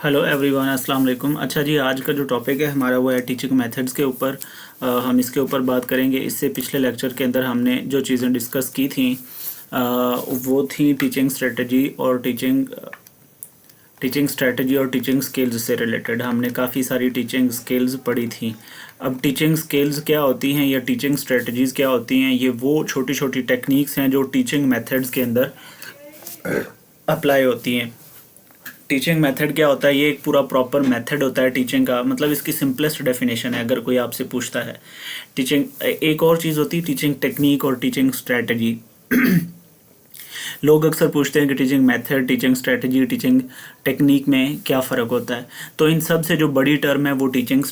Hello everyone, अस्सलाम वालेकुम। अच्छा जी, आज का जो टॉपिक है हमारा वो है टीचिंग मेथड्स के ऊपर। हम इसके ऊपर बात करेंगे। इससे पिछले लेक्चर के अंदर हमने जो चीज़ें डिस्कस की थी वो थी टीचिंग स्ट्रेटजी और टीचिंग स्ट्रेटजी और टीचिंग स्किल्स से रिलेटेड। हमने काफ़ी सारी टीचिंग स्किल्स पढ़ी थी। अब टीचिंग स्किल्स क्या होती हैं या टीचिंग स्ट्रेटजीज़ क्या होती हैं, ये वो छोटी छोटी टेक्निक्स हैं जो टीचिंग मेथड्स के अंदर अप्लाई होती हैं। टीचिंग मेथड क्या होता है? ये एक पूरा प्रॉपर मेथड होता है टीचिंग का। मतलब इसकी सिंपलेस्ट डेफिनेशन है अगर कोई आपसे पूछता है। टीचिंग एक और चीज़ होती है टीचिंग टेक्निक और टीचिंग स्ट्रेटजी। लोग अक्सर पूछते हैं कि teaching method, teaching strategy, teaching technique में क्या फ़र्क होता है। तो इन सब से जो बड़ी टर्म है वो टीचिंग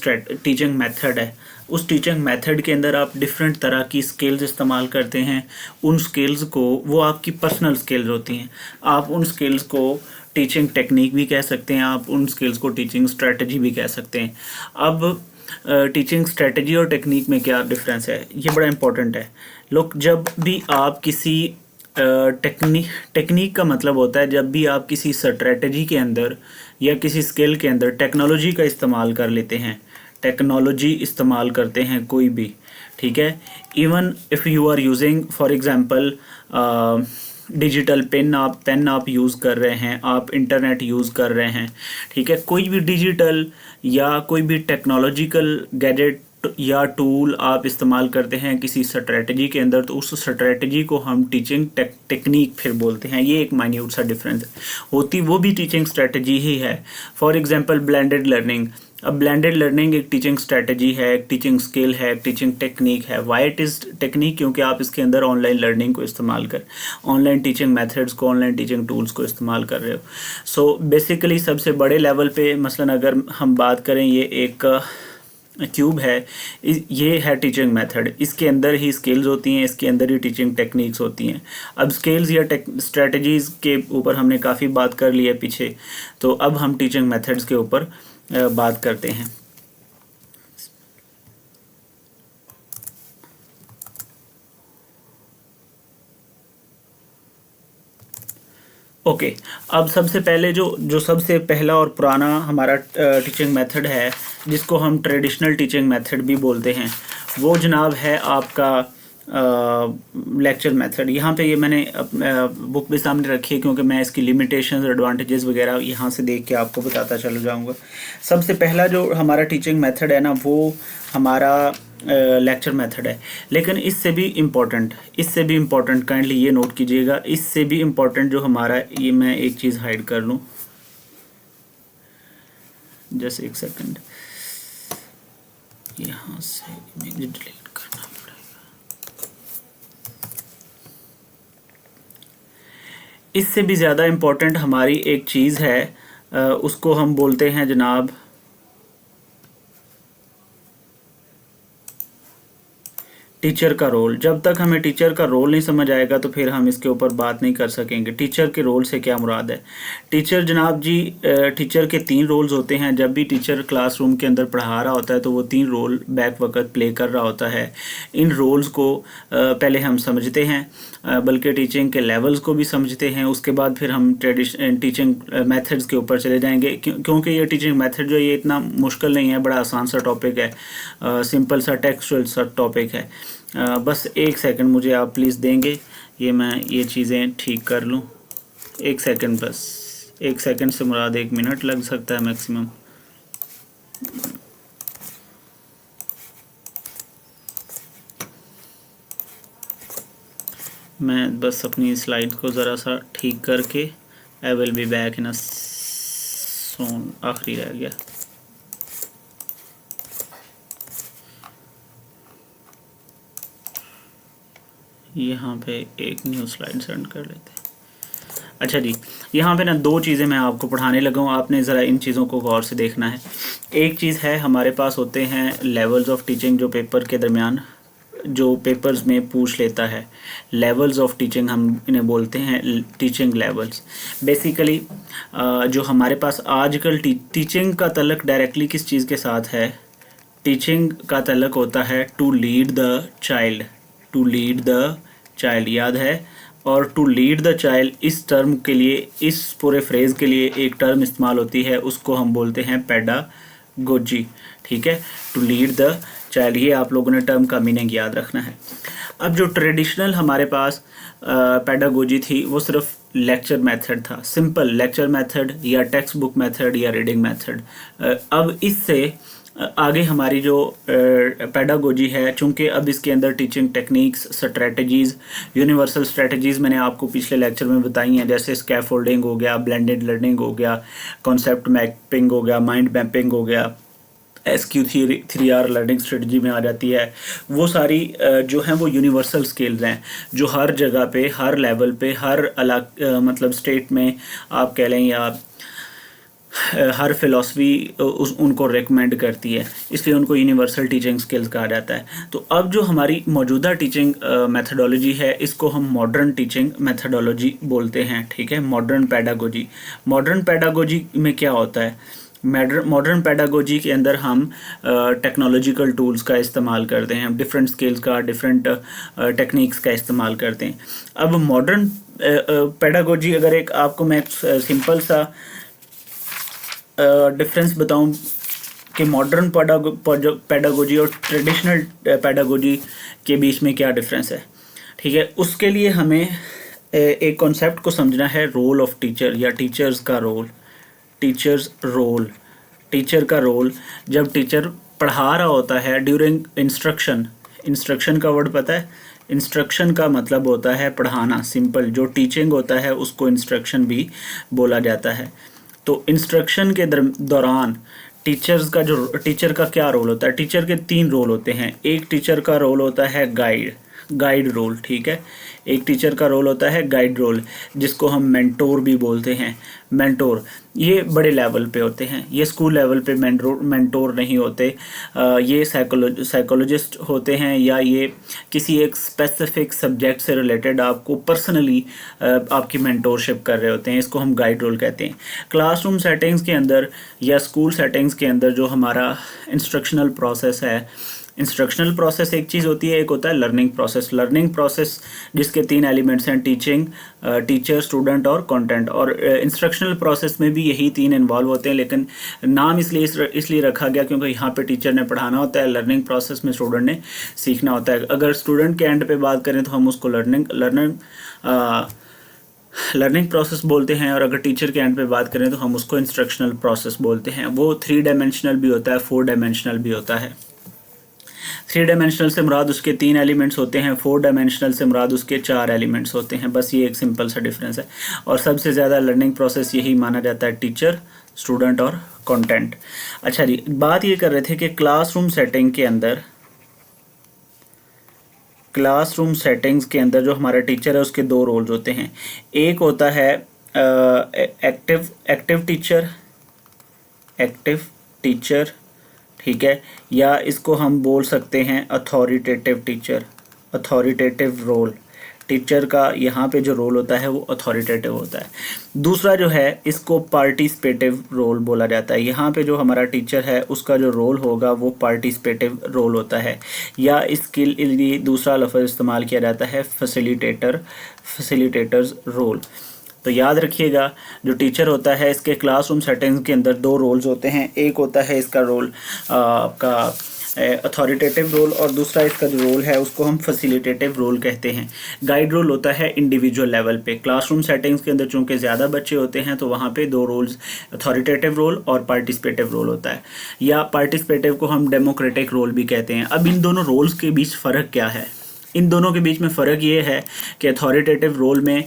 मेथड है। उस टीचिंग मेथड के अंदर आप डिफरेंट तरह की स्किल्स इस्तेमाल करते हैं। उन स्किल्स को, वो आपकी पर्सनल स्किल्स होती हैं, आप उन स्किल्स को टीचिंग टेक्निक भी कह सकते हैं, आप उन स्किल्स को टीचिंग स्ट्रेटजी भी कह सकते हैं। अब टीचिंग स्ट्रेटजी और टेक्निक में क्या डिफरेंस है, ये बड़ा इंपॉर्टेंट है। लोग, जब भी आप किसी टेक्निक का मतलब होता है जब भी आप किसी स्ट्रेटजी के अंदर या किसी स्किल के अंदर टेक्नोलॉजी का इस्तेमाल कर लेते हैं, टेक्नोलॉजी इस्तेमाल करते हैं कोई भी, ठीक है। Even if you are using for example digital pen आप यूज़ कर रहे हैं, आप इंटरनेट यूज़ कर रहे हैं, ठीक है। कोई भी डिजिटल या कोई भी टेक्नोलॉजिकल गैजेट या टूल आप इस्तेमाल करते हैं किसी स्ट्रेटजी के अंदर, तो उस स्ट्रेटजी को हम टीचिंग टेक्निक फिर बोलते हैं। ये एक माइन्यूट सा डिफरेंस होती, वो भी टीचिंग स्ट्रेटजी ही है। For example blended learning. अब ब्लेंडेड लर्निंग एक टीचिंग स्ट्रेटजी है, एक टीचिंग स्किल है, एक टीचिंग टेक्निक है। Why it is technique? क्योंकि आप इसके अंदर ऑनलाइन लर्निंग को इस्तेमाल कर, ऑनलाइन टीचिंग मेथड्स को, ऑनलाइन टीचिंग टूल्स को इस्तेमाल कर रहे हो। सो बेसिकली सबसे बड़े लेवल पे मसलन अगर हम बात करें, ये एक क्यूब है, ये है टीचिंग मेथड। इसके अंदर ही स्किल्स होती हैं, इसके अंदर ही टीचिंग टेक्निक्स होती हैं। अब स्किल्स या स्ट्रेटजीज़ के ऊपर हमने काफ़ी बात कर ली है पीछे, तो अब हम टीचिंग मेथड्स के ऊपर बात करते हैं। ओके, अब सबसे पहले जो सबसे पहला और पुराना हमारा टीचिंग मेथड है, जिसको हम ट्रेडिशनल टीचिंग मेथड भी बोलते हैं, वो जनाब है आपका लेक्चर मेथड। यहाँ पे ये मैंने बुक भी सामने रखी है क्योंकि मैं इसकी लिमिटेशंस, एडवांटेजेस वगैरह यहाँ से देख के आपको बताता चल जाऊँगा। सबसे पहला जो हमारा टीचिंग मेथड है ना, वो हमारा लेक्चर मेथड है। लेकिन इससे भी इम्पॉर्टेंट काइंडली ये नोट कीजिएगा, इससे भी इम्पॉर्टेंट जो हमारा, ये मैं एक चीज़ हाइड कर लूँ, जस्ट एक सेकंड, यहाँ से इमेज डिलीट करना पड़ेगा। इससे भी ज़्यादा इम्पॉर्टेंट हमारी एक चीज़ है, उसको हम बोलते हैं जनाब टीचर का रोल। जब तक हमें टीचर का रोल नहीं समझ आएगा तो फिर हम इसके ऊपर बात नहीं कर सकेंगे। टीचर के रोल से क्या मुराद है? टीचर जनाब जी, टीचर के 3 रोल्स होते हैं। जब भी टीचर क्लासरूम के अंदर पढ़ा रहा होता है तो वो 3 रोल बैक वक्त प्ले कर रहा होता है। इन रोल्स को पहले हम समझते हैं, बल्कि टीचिंग के लेवल्स को भी समझते हैं। उसके बाद फिर हम टीचिंग मेथड्स के ऊपर चले जाएंगे, क्योंकि ये टीचिंग मेथड जो ये इतना मुश्किल नहीं है, बड़ा आसान सा टॉपिक है, सिंपल सा टेक्सचुअल सा टॉपिक है। बस एक सेकंड मुझे आप प्लीज़ देंगे, मैं ये चीज़ें ठीक कर लूँ। एक सेकंड, बस 1 सेकंड से मुराद 1 मिनट लग सकता है मैक्सिमम। मैं बस अपनी स्लाइड को ज़रा सा ठीक करके, I will be back in a soon. आखिरी रह गया। यहाँ पे एक न्यू स्लाइड सेंड कर लेते हैं। अच्छा जी, यहाँ पे ना 2 चीज़ें मैं आपको पढ़ाने लगा हूँ, आपने ज़रा इन चीज़ों को गौर से देखना है। एक चीज़ है, हमारे पास होते हैं लेवल्स ऑफ टीचिंग, जो पेपर के दरमियान, जो पेपर्स में पूछ लेता है। लेवल्स ऑफ टीचिंग हम इन्हें बोलते हैं, टीचिंग लेवल्स। बेसिकली जो हमारे पास आजकल टीचिंग का तल्लक डायरेक्टली किस चीज़ के साथ है? टीचिंग का तल्लक होता है टू लीड द चाइल्ड। याद है और टू लीड द चाइल्ड, इस टर्म के लिए, इस पूरे फ्रेज़ के लिए एक टर्म इस्तेमाल होती है, उसको हम बोलते हैं पेडागोजी। ठीक है, टू लीड द चाइल्ड, ये आप लोगों ने टर्म का मीनिंग याद रखना है। अब जो ट्रेडिशनल हमारे पास पेडागोजी थी वो सिर्फ लेक्चर मेथड था, सिंपल लेक्चर मेथड या टेक्स्ट बुक मेथड या रीडिंग मेथड। अब इससे आगे हमारी जो पेडागोजी है, चूँकि अब इसके अंदर teaching techniques, strategies, universal strategies मैंने आपको पिछले लेक्चर में बताई हैं, जैसे स्कैफोल्डिंग हो गया, ब्लेंडेड लर्निंग हो गया, कॉन्सेप्ट मैपिंग हो गया, माइंड मैपिंग हो गया, SQ 3R लर्निंग स्ट्रेटजी में आ जाती है। वो सारी जो हैं वो यूनिवर्सल स्किल्स हैं जो हर जगह पे, हर लेवल पे, हर अलग मतलब स्टेट में आप कह लें या हर फिलॉसफी उनको रेकमेंड करती है, इसलिए उनको यूनिवर्सल टीचिंग स्किल्स कहा जाता है। तो अब जो हमारी मौजूदा टीचिंग मेथडोलॉजी है, इसको हम मॉडर्न टीचिंग मेथडोलॉजी बोलते हैं। ठीक है, मॉडर्न पेडागोजी। मॉडर्न पेडागोजी में क्या होता है? मॉडर्न पेडागोजी के अंदर हम टेक्नोलॉजिकल टूल्स का इस्तेमाल करते हैं, डिफरेंट स्किल्स का, डिफरेंट टेक्निक्स का इस्तेमाल करते हैं। अब मॉडर्न पेडागोजी, अगर एक आपको मैं सिंपल सा डिफरेंस बताऊं कि मॉडर्न पेडागोजी और ट्रेडिशनल पेडागोजी के बीच में क्या डिफरेंस है, ठीक है, उसके लिए हमें एक कॉन्सेप्ट को समझना है, रोल ऑफ टीचर या टीचर्स का रोल। टीचर का रोल जब टीचर पढ़ा रहा होता है ड्यूरिंग इंस्ट्रक्शन का वर्ड पता है? इंस्ट्रक्शन का मतलब होता है पढ़ाना, सिंपल। जो टीचिंग होता है उसको इंस्ट्रक्शन भी बोला जाता है। तो इंस्ट्रक्शन के दौरान टीचर का क्या रोल होता है? टीचर के 3 रोल होते हैं। एक टीचर का रोल होता है गाइड रोल, ठीक है। एक टीचर का रोल होता है गाइड रोल, जिसको हम मेंटोर भी बोलते हैं। मेंटोर ये बड़े लेवल पे होते हैं, ये स्कूल लेवल पे मेंटोर नहीं होते। ये साइकोलॉजिस्ट होते हैं, या ये किसी एक स्पेसिफिक सब्जेक्ट से रिलेटेड आपको पर्सनली आपकी मेंटोरशिप कर रहे होते हैं। इसको हम गाइड रोल कहते हैं। क्लासरूम सेटिंग्स के अंदर या स्कूल सेटिंग्स के अंदर जो हमारा इंस्ट्रक्शनल प्रोसेस एक चीज़ होती है, एक होता है लर्निंग प्रोसेस जिसके 3 एलिमेंट्स हैं, टीचिंग, टीचर, स्टूडेंट और कंटेंट। और इंस्ट्रक्शनल प्रोसेस में भी यही 3 इन्वॉल्व होते हैं, लेकिन नाम इसलिए रखा गया क्योंकि यहाँ पे टीचर ने पढ़ाना होता है, लर्निंग प्रोसेस में स्टूडेंट ने सीखना होता है। अगर स्टूडेंट के एंड पे बात करें तो हम उसको लर्निंग प्रोसेस बोलते हैं, और अगर टीचर के एंड पे बात करें तो हम उसको इंस्ट्रक्शनल प्रोसेस बोलते हैं। वो 3 डायमेंशनल भी होता है, 4 डायमेंशनल भी होता है। 3 डायमेंशनल से मुराद उसके 3 एलिमेंट्स होते हैं, 4 डायमेंशनल से मुराद उसके 4 एलिमेंट्स होते हैं। बस ये एक सिंपल सा डिफरेंस है। और सबसे ज़्यादा लर्निंग प्रोसेस यही माना जाता है, टीचर, स्टूडेंट और कंटेंट। अच्छा जी, बात ये कर रहे थे कि क्लासरूम सेटिंग्स के अंदर जो हमारा टीचर है उसके 2 रोल्स होते हैं। एक होता है एक्टिव टीचर, ठीक है, या इसको हम बोल सकते हैं अथॉरिटेटिव रोल। टीचर का यहाँ पे जो रोल होता है वो अथॉरिटेटिव होता है। दूसरा जो है इसको पार्टिसिपेटिव रोल बोला जाता है। यहाँ पे जो हमारा टीचर है उसका जो रोल होगा वो पार्टिसिपेटिव रोल होता है, या इसके लिए दूसरा लफ्ज़ इस्तेमाल किया जाता है फैसिलिटेटर्स रोल। तो याद रखिएगा, जो टीचर होता है इसके क्लासरूम सेटिंग्स के अंदर 2 रोल्स होते हैं। एक होता है इसका रोल आपका अथॉरिटेटिव रोल, और दूसरा इसका जो रोल है उसको हम फैसिलिटेटिव रोल कहते हैं। गाइड रोल होता है इंडिविजुअल लेवल पे। क्लासरूम सेटिंग्स के अंदर चूंकि ज़्यादा बच्चे होते हैं तो वहाँ पे 2 रोल्स, अथॉरिटेटिव रोल और पार्टिसिपेटिव रोल होता है, या पार्टिसिपेटिव को हम डेमोक्रेटिक रोल भी कहते हैं। अब इन दोनों रोल्स के बीच फ़र्क क्या है? इन दोनों के बीच में फ़र्क ये है कि अथॉरिटेटिव रोल में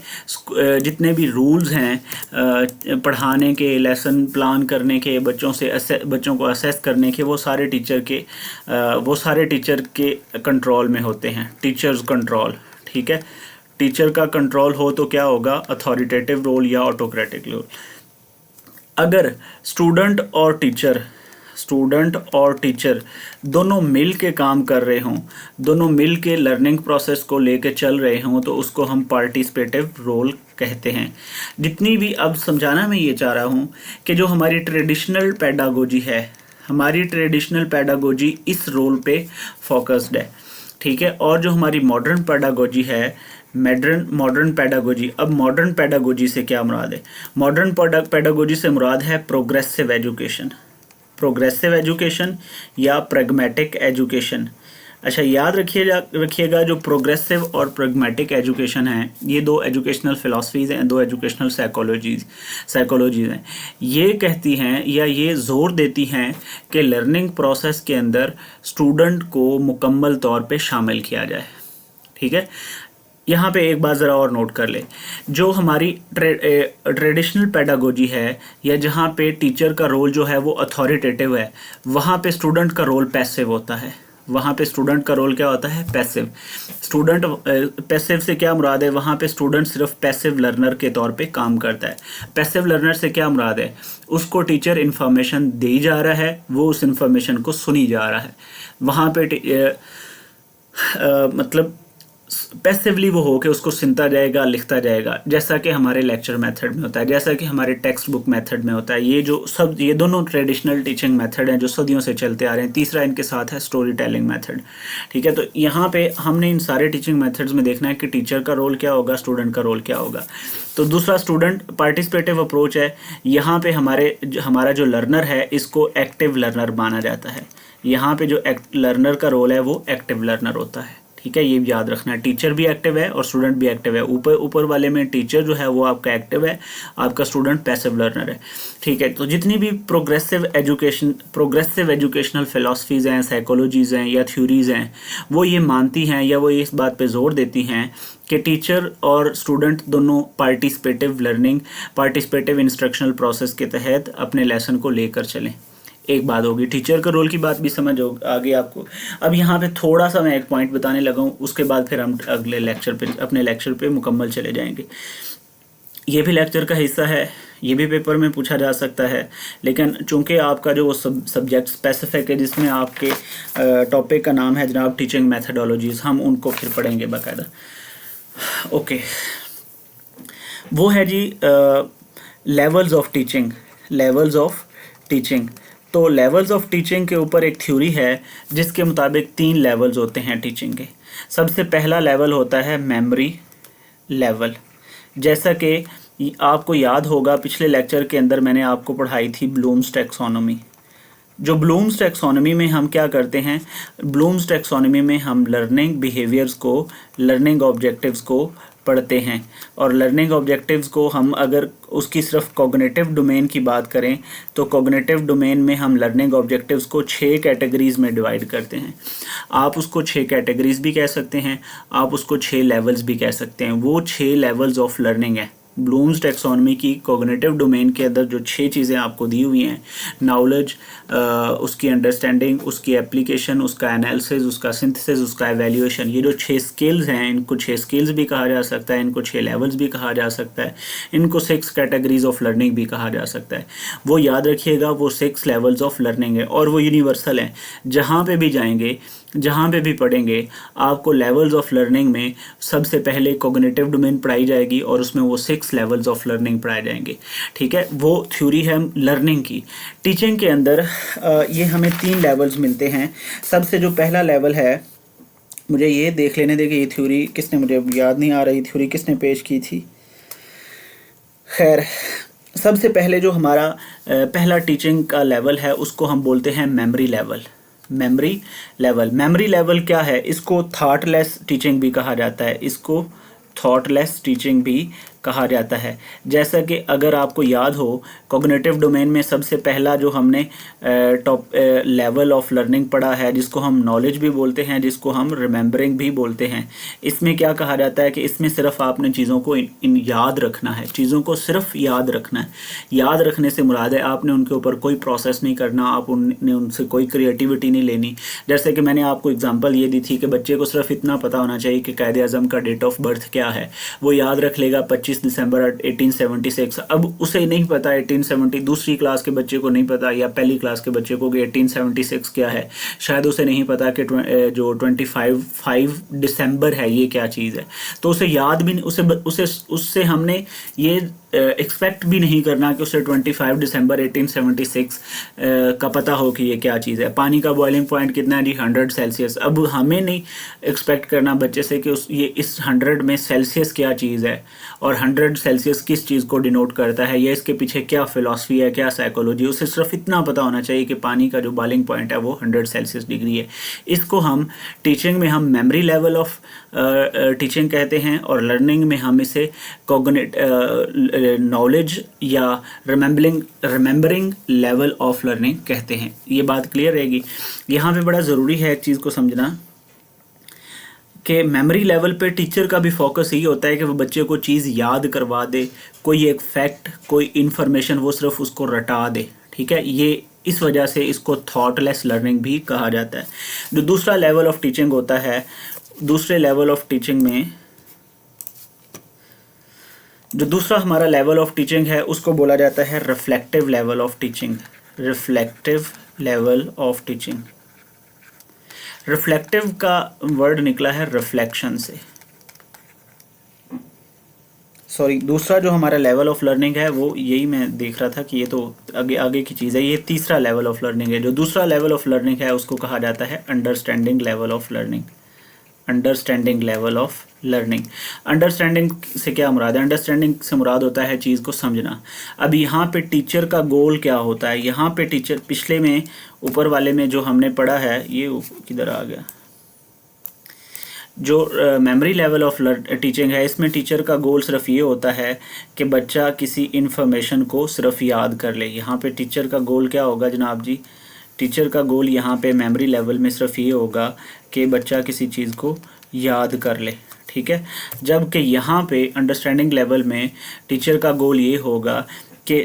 जितने भी रूल्स हैं पढ़ाने के, लेसन प्लान करने के, बच्चों को असेस करने के, वो सारे टीचर के कंट्रोल में होते हैं, टीचर्स कंट्रोल, ठीक है। टीचर का कंट्रोल हो तो क्या होगा? अथॉरिटेटिव रोल या ऑटोक्रेटिक रोल। अगर स्टूडेंट और टीचर दोनों मिल के काम कर रहे हों, दोनों मिल के लर्निंग प्रोसेस को लेके चल रहे हों, तो उसको हम पार्टिसिपेटिव रोल कहते हैं। जितनी भी अब समझाना मैं ये चाह रहा हूँ कि जो हमारी ट्रेडिशनल पेडागोजी इस रोल पे फोकस्ड है, ठीक है। और जो हमारी मॉडर्न पेडागोजी है मॉडर्न पेडागोजी। अब मॉडर्न पेडागोजी से क्या मुराद है? मॉडर्न पेडागोजी से मुराद है प्रोग्रेसिव एजुकेशन, प्रोग्रेसिव एजुकेशन या प्रैग्मेटिक एजुकेशन। अच्छा, याद रखिएगा जो प्रोग्रेसिव और प्रैग्मेटिक एजुकेशन है, ये दो एजुकेशनल फिलॉसफीज़ हैं, दो एजुकेशनल साइकोलॉजीज़ हैं। ये कहती हैं या ये ज़ोर देती हैं कि लर्निंग प्रोसेस के अंदर स्टूडेंट को मुकम्मल तौर पे शामिल किया जाए। ठीक है, यहाँ पे एक बात ज़रा और नोट कर ले, जो हमारी ट्रेडिशनल पेडागोजी है या जहाँ पे टीचर का रोल जो है वो अथॉरिटेटिव है, वहाँ पे स्टूडेंट का रोल पैसिव होता है। वहाँ पे स्टूडेंट का रोल क्या होता है? पैसिव। स्टूडेंट पैसिव से क्या मुराद है? वहाँ पे स्टूडेंट सिर्फ पैसिव लर्नर के तौर पे काम करता है। पैसिव लर्नर से क्या मुराद है? उसको टीचर इन्फॉर्मेशन दी जा रहा है, वो उस इन्फॉर्मेशन को सुनी जा रहा है। वहाँ पे मतलब पैसिवली वो हो के उसको सुनता जाएगा, लिखता जाएगा, जैसा कि हमारे लेक्चर मेथड में होता है, जैसा कि हमारे टेक्स्ट बुक मेथड में होता है। ये दोनों ट्रेडिशनल टीचिंग मेथड हैं जो सदियों से चलते आ रहे हैं। तीसरा इनके साथ है स्टोरी टेलिंग मेथड। ठीक है, तो यहाँ पे हमने इन सारे टीचिंग मेथड्स में देखना है कि टीचर का रोल क्या होगा, स्टूडेंट का रोल क्या होगा। तो दूसरा स्टूडेंट पार्टिसिपेटिव अप्रोच है। यहाँ पे हमारा जो लर्नर है इसको एक्टिव लर्नर माना जाता है। यहाँ पे जो लर्नर का रोल है वो एक्टिव लर्नर होता है। ठीक है, ये भी याद रखना है, टीचर भी एक्टिव है और स्टूडेंट भी एक्टिव है। ऊपर वाले में टीचर जो है वो आपका एक्टिव है, आपका स्टूडेंट पैसिव लर्नर है। ठीक है, तो जितनी भी प्रोग्रेसिव एजुकेशनल फिलॉसफीज़ हैं, साइकोलॉजीज़ हैं या थ्योरीज़ हैं, वो ये मानती हैं या वो इस बात पे जोर देती हैं कि टीचर और स्टूडेंट दोनों पार्टिसिपेटिव इंस्ट्रक्शनल प्रोसेस के तहत अपने लेसन को लेकर चलें। एक बात होगी, टीचर का रोल की बात भी समझ आ गई आपको। अब यहाँ पे थोड़ा सा मैं एक पॉइंट बताने लगा हूँ, उसके बाद फिर हम अगले अपने लेक्चर पे मुकम्मल चले जाएंगे। ये भी लेक्चर का हिस्सा है, ये भी पेपर में पूछा जा सकता है, लेकिन चूंकि आपका जो सब्जेक्ट स्पेसिफिक है जिसमें आपके टॉपिक का नाम है जनाब टीचिंग मैथडोलॉजीज़, हम उनको फिर पढ़ेंगे बाकायदा। ओके, वो है जी लेवल्स ऑफ टीचिंग। तो लेवल्स ऑफ टीचिंग के ऊपर एक थ्योरी है जिसके मुताबिक 3 लेवल्स होते हैं टीचिंग के। सबसे पहला लेवल होता है मेमोरी लेवल। जैसा कि आपको याद होगा, पिछले लेक्चर के अंदर मैंने आपको पढ़ाई थी ब्लूम्स टैक्सोनॉमी। जो ब्लूम्स टैक्सोनॉमी में हम क्या करते हैं, ब्लूम्स टैक्सोनॉमी में हम लर्निंग बिहेवियर्स को, लर्निंग ऑब्जेक्टिव्स को पढ़ते हैं। और लर्निंग ऑब्जेक्टिव्स को हम अगर उसकी सिर्फ कॉग्निटिव डोमेन की बात करें तो कॉग्निटिव डोमेन में हम लर्निंग ऑब्जेक्टिव्स को 6 कैटेगरीज़ में डिवाइड करते हैं। आप उसको 6 कैटेगरीज़ भी कह सकते हैं, आप उसको 6 लेवल्स भी कह सकते हैं। वो 6 लेवल्स ऑफ लर्निंग है। ब्लूम्स टैक्सोनॉमी की कॉग्निटिव डोमेन के अंदर जो 6 चीज़ें आपको दी हुई हैं, नॉलेज, उसकी अंडरस्टैंडिंग, उसकी एप्लीकेशन, उसका एनालिसिस, उसका सिंथेसिस, उसका एवेल्यूएशन, ये जो 6 स्किल्स हैं, इनको 6 स्किल्स भी कहा जा सकता है, इनको 6 लेवल्स भी कहा जा सकता है, इनको 6 कैटेगरीज ऑफ लर्निंग भी कहा जा सकता है। वो याद रखिएगा, वो 6 लेवल्स ऑफ लर्निंग है और वो यूनिवर्सल हैं। जहाँ पे भी जाएंगे, जहाँ पे भी पढ़ेंगे, आपको लेवल्स ऑफ लर्निंग में सबसे पहले कॉग्निटिव डोमेन पढ़ाई जाएगी और उसमें वो 6 लेवल्स ऑफ लर्निंग पढ़ाए जाएंगे। ठीक है, वो थ्योरी है लर्निंग की। टीचिंग के अंदर ये हमें 3 लेवल्स मिलते हैं। सबसे जो पहला लेवल है, मुझे ये देख लेने दे कि ये थ्योरी किसने, मुझे याद नहीं आ रही थ्योरी किसने पेश की थी। खैर, सबसे पहले जो हमारा पहला टीचिंग का लेवल है उसको हम बोलते हैं मेमोरी लेवल क्या है? इसको थॉटलेस टीचिंग भी कहा जाता है, इसको थॉटलेस टीचिंग भी कहा जाता है। जैसा कि अगर आपको याद हो, कॉग्निटिव डोमेन में सबसे पहला जो हमने टॉप लेवल ऑफ लर्निंग पढ़ा है, जिसको हम नॉलेज भी बोलते हैं, जिसको हम रिमेंबरिंग भी बोलते हैं। इसमें क्या कहा जाता है कि इसमें सिर्फ आपने चीज़ों को याद रखना है, चीज़ों को सिर्फ याद रखना है। याद रखने से मुराद है आपने उनके ऊपर कोई प्रोसेस नहीं करना, आप उनसे कोई क्रिएटिविटी नहीं लेनी। जैसे कि मैंने आपको एग्जांपल ये दी थी कि बच्चे को सिर्फ इतना पता होना चाहिए कि कायदे आज़म का डेट ऑफ बर्थ क्या है, वो याद रख लेगा 25 दिसंबर 1876। अब उसे नहीं पता 1870, दूसरी क्लास के बच्चे को नहीं पता या पहली क्लास के बच्चे को कि 1876 क्या है, शायद उसे नहीं पता कि जो 25 दिसंबर है ये क्या चीज़ है। तो उसे याद भी नहीं, उससे हमने ये एक्सपेक्ट भी नहीं करना कि उसे 25 दिसंबर 1876 का पता हो कि ये क्या चीज़ है। पानी का बॉइलिंग पॉइंट कितना है जी 100 सेल्सियस। अब हमें नहीं एक्सपेक्ट करना बच्चे से कि ये इस 100 में सेल्सियस क्या चीज़ है और 100 सेल्सियस किस चीज़ को डिनोट करता है या इसके पीछे क्या फिलॉसफी है, क्या साइकोलॉजी। उसे सिर्फ इतना पता होना चाहिए कि पानी का जो बॉइलिंग पॉइंट है वो 100 सेल्सियस डिग्री है। इसको हम टीचिंग में हम मेमोरी लेवल ऑफ टीचिंग कहते हैं और लर्निंग में हम इसे कॉग्निट नॉलेज या रिमेंबरिंग लेवल ऑफ लर्निंग कहते हैं। ये बात क्लियर रहेगी। यहाँ पे बड़ा ज़रूरी है एक चीज़ को समझना कि मेमोरी लेवल पे टीचर का भी फोकस यही होता है कि वो बच्चे को चीज़ याद करवा दे, कोई एक फैक्ट, कोई इन्फॉर्मेशन वो सिर्फ उसको रटा दे, ठीक है। ये इस वजह से इसको थॉटलेस लर्निंग भी कहा जाता है। जो दूसरा लेवल ऑफ टीचिंग होता है, दूसरे लेवल ऑफ टीचिंग में जो दूसरा हमारा लेवल ऑफ टीचिंग है उसको बोला जाता है reflective level of teaching. Reflective level of teaching, reflective का वर्ड निकला है रिफ्लेक्शन से। सॉरी, दूसरा जो हमारा लेवल ऑफ लर्निंग है वो यही मैं देख रहा था कि ये तो आगे आगे की चीज़ है। ये तीसरा लेवल ऑफ लर्निंग है। जो दूसरा लेवल ऑफ लर्निंग है उसको कहा जाता है understanding level of learning. Understanding level of learning. Understanding से क्या मुराद है? अंडरस्टैंडिंग से मुराद होता है चीज़ को समझना। अब यहाँ पे टीचर का गोल क्या होता है? यहाँ पे टीचर, पिछले में ऊपर वाले में जो हमने पढ़ा है, ये किधर आ गया, जो मेमोरी लेवल ऑफ टीचिंग है, इसमें टीचर का गोल सिर्फ ये होता है कि बच्चा किसी इन्फॉर्मेशन को सिर्फ याद कर ले। यहाँ पे टीचर का गोल क्या होगा जनाब जी? टीचर का गोल यहाँ पे मेमोरी लेवल में सिर्फ ये होगा कि बच्चा किसी चीज़ को याद कर ले, ठीक है। जबकि यहाँ पे अंडरस्टैंडिंग लेवल में टीचर का गोल ये होगा कि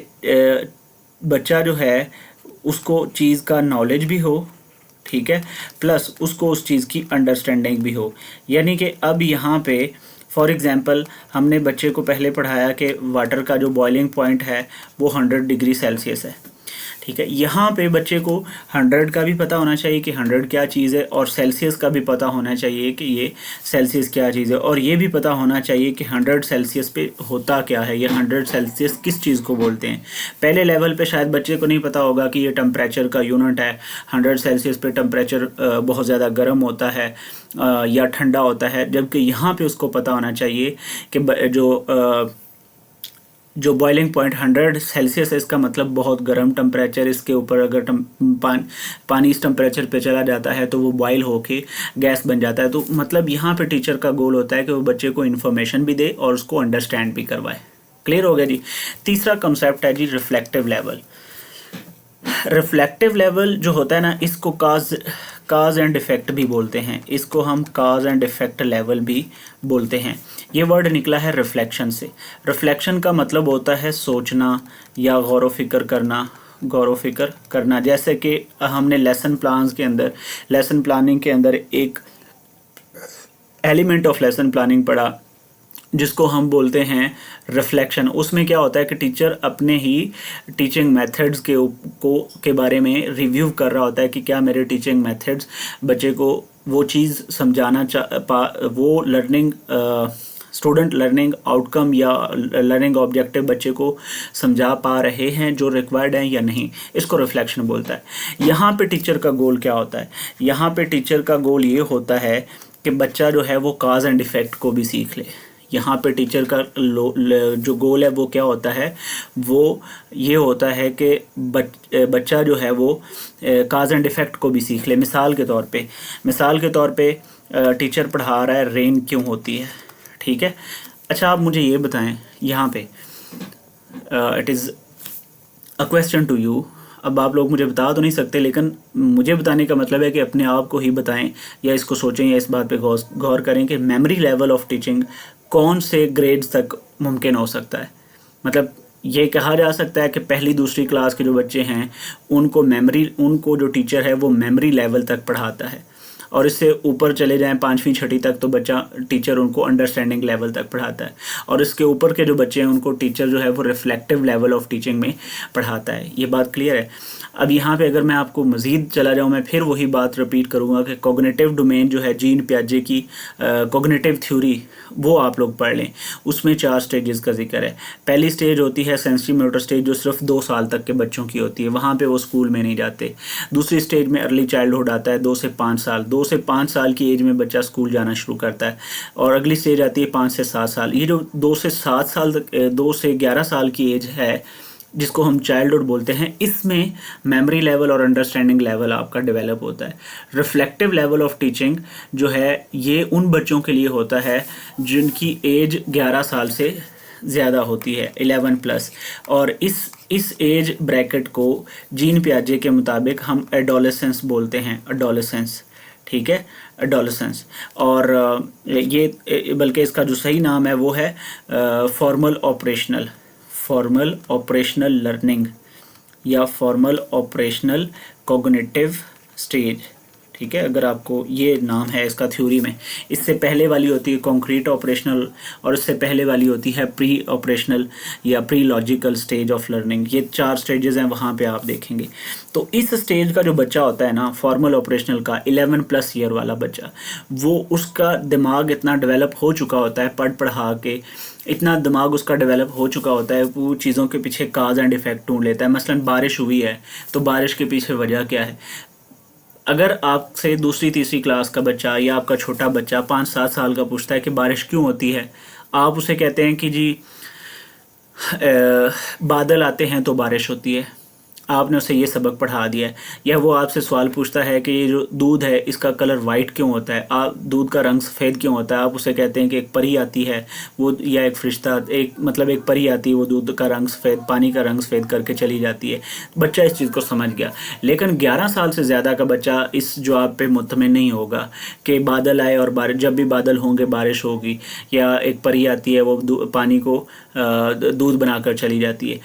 बच्चा जो है उसको चीज़ का नॉलेज भी हो, ठीक है, प्लस उसको उस चीज़ की अंडरस्टैंडिंग भी हो। यानी कि अब यहाँ पे फॉर एग्ज़ाम्पल हमने बच्चे को पहले पढ़ाया कि वाटर का जो बॉइलिंग पॉइंट है वो 100 डिग्री सेल्सियस है, ठीक है। यहाँ पे बच्चे को 100 का भी पता होना चाहिए कि 100 क्या चीज़ है और सेल्सियस का भी पता होना चाहिए कि ये सेल्सियस क्या चीज़ है, और ये भी पता होना चाहिए कि 100 सेल्सियस पे होता क्या है या 100 सेल्सियस किस चीज़ को बोलते हैं। पहले लेवल पे शायद बच्चे को नहीं पता होगा कि ये टेम्परेचर का यूनिट है, 100 सेल्सियस पे टेम्परेचर बहुत ज़्यादा गर्म होता है या ठंडा होता है। जबकि यहाँ पर उसको पता होना चाहिए कि जो बॉइलिंग पॉइंट 100 सेल्सियस है इसका मतलब बहुत गर्म टेम्परेचर। इसके ऊपर अगर पानी इस टेम्परेचर पे चला जाता है तो वो बॉयल होके गैस बन जाता है। तो मतलब यहाँ पे टीचर का गोल होता है कि वो बच्चे को इन्फॉर्मेशन भी दे और उसको अंडरस्टैंड भी करवाए। क्लियर हो गया जी। तीसरा कंसेप्ट है जी रिफ्लेक्टिव लेवल। रिफ्लेक्टिव लेवल जो होता है ना, इसको काज एंड इफ़ेक्ट भी बोलते हैं। इसको हम काज एंड इफ़ेक्ट लेवल भी बोलते हैं। ये वर्ड निकला है रिफ्लेक्शन से। रिफ्लेक्शन का मतलब होता है सोचना या गौर व फिक्र करना। जैसे कि हमने लेसन प्लानिंग के अंदर एक एलिमेंट ऑफ लेसन प्लानिंग पढ़ा जिसको हम बोलते हैं रिफ्लेक्शन। उसमें क्या होता है कि टीचर अपने ही टीचिंग मेथड्स के बारे में रिव्यू कर रहा होता है कि क्या मेरे टीचिंग मेथड्स बच्चे को वो चीज़ समझाना वो लर्निंग स्टूडेंट लर्निंग आउटकम या लर्निंग ऑब्जेक्टिव बच्चे को समझा पा रहे हैं जो रिक्वायर्ड हैं या नहीं। इसको रिफ्लेक्शन बोलता है। यहाँ पे टीचर का गोल क्या होता है? यहाँ पे टीचर का गोल ये होता है कि बच्चा जो है वो काज एंड इफ़ेक्ट को भी सीख ले। यहाँ पे टीचर का जो गोल है वो क्या होता है? वो ये होता है कि बच्चा जो है वो काज एंड इफ़ेक्ट को भी सीख ले। मिसाल के तौर पे टीचर पढ़ा रहा है रेन क्यों होती है, ठीक है। अच्छा, आप मुझे ये बताएं, यहाँ पे it is a question to you. अब आप लोग मुझे बता तो नहीं सकते, लेकिन मुझे बताने का मतलब है कि अपने आप को ही बताएं या इसको सोचें या इस बात पे गौर करें कि मेमोरी लेवल ऑफ टीचिंग कौन से ग्रेड्स तक मुमकिन हो सकता है। मतलब ये कहा जा सकता है कि पहली दूसरी क्लास के जो बच्चे हैं उनको जो टीचर है वो मेमोरी लेवल तक पढ़ाता है, और इससे ऊपर चले जाएं 5वीं 6ठी तक तो बच्चा टीचर उनको अंडरस्टैंडिंग लेवल तक पढ़ाता है, और इसके ऊपर के जो बच्चे हैं उनको टीचर जो है वो रिफ्लेक्टिव लेवल ऑफ टीचिंग में पढ़ाता है। ये बात क्लियर है। अब यहाँ पे अगर मैं आपको मज़ीद चला जाऊँ, मैं फिर वही बात रिपीट करूँगा कि कॉग्निटिव डोमेन जो है जीन पियाजे की कॉग्निटिव थ्योरी वो आप लोग पढ़ लें। उसमें 4 स्टेजेस का जिक्र है। पहली स्टेज होती है सेंसरी मोटर स्टेज, जो सिर्फ 2 साल तक के बच्चों की होती है, वहाँ पे वो स्कूल में नहीं जाते। दूसरी स्टेज में अर्ली चाइल्डहुड आता है, 2 से 5 साल। 2 से 5 साल की एज में बच्चा स्कूल जाना शुरू करता है। और अगली स्टेज आती है 5 से 7 साल। ये जो 2 से 7 साल तक 2 से 11 साल की एज है जिसको हम चाइल्डहुड बोलते हैं, इसमें मेमोरी लेवल और अंडरस्टैंडिंग लेवल आपका डेवलप होता है। रिफ्लेक्टिव लेवल ऑफ टीचिंग जो है ये उन बच्चों के लिए होता है जिनकी एज 11 साल से ज़्यादा होती है, 11+। और इस एज ब्रैकेट को जीन पियाजे के मुताबिक हम एडोलेसेंस बोलते हैं, एडोलेसेंस, ठीक है, एडोलेसेंस। और ये बल्कि इसका जो सही नाम है वो है फॉर्मल ऑपरेशनल लर्निंग या फॉर्मल ऑपरेशनल कॉग्निटिव स्टेज, ठीक है। अगर आपको ये नाम है इसका थ्योरी में। इससे पहले वाली होती है कॉन्क्रीट ऑपरेशनल, और इससे पहले वाली होती है प्री ऑपरेशनल या pre logical stage of learning. ये 4 स्टेजेस हैं, वहाँ पे आप देखेंगे। तो इस स्टेज का जो बच्चा होता है ना, फॉर्मल ऑपरेशनल का 11+ ईयर वाला बच्चा, वो उसका दिमाग इतना डेवलप हो चुका होता है, पढ़ा के इतना दिमाग उसका डेवलप हो चुका होता है, वो चीज़ों के पीछे काज एंड इफेक्ट ढूंढ लेता है। मसलन बारिश हुई है तो बारिश के पीछे वजह क्या है। अगर आपसे दूसरी तीसरी क्लास का बच्चा या आपका छोटा बच्चा 5-7 साल का पूछता है कि बारिश क्यों होती है, आप उसे कहते हैं कि जी बादल आते हैं तो बारिश होती है, आपने उसे ये सबक पढ़ा दिया है। या वो आपसे सवाल पूछता है कि ये जो दूध है इसका कलर वाइट क्यों होता है, आप दूध का रंग सफ़ेद क्यों होता है, आप उसे कहते हैं कि एक परी आती है वो, या एक फरिश्ता, एक परी आती है, वो दूध का रंग सफ़ेद, पानी का रंग सफ़ेद करके चली जाती है। बच्चा इस चीज़ को समझ गया। लेकिन 11 साल से ज़्यादा का बच्चा इस जवाब पे मुतमिन नहीं होगा कि बादल आए और बारिश, जब भी बादल होंगे बारिश होगी, या एक परी आती है वो पानी को दूध बनाकर चली जाती है।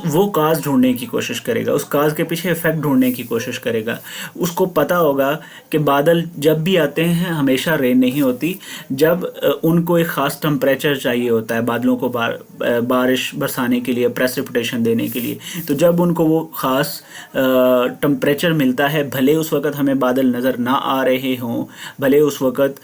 वो काज ढूंढने की कोशिश करेगा, उस काज के पीछे इफेक्ट ढूंढने की कोशिश करेगा। उसको पता होगा कि बादल जब भी आते हैं हमेशा रेन नहीं होती, जब उनको एक ख़ास टेम्परेचर चाहिए होता है बादलों को बारिश बरसाने के लिए, प्रेसिपिटेशन देने के लिए। तो जब उनको वो ख़ास टेम्परेचर मिलता है, भले उस वक़्त हमें बादल नज़र ना आ रहे हों, भले उस वक़्त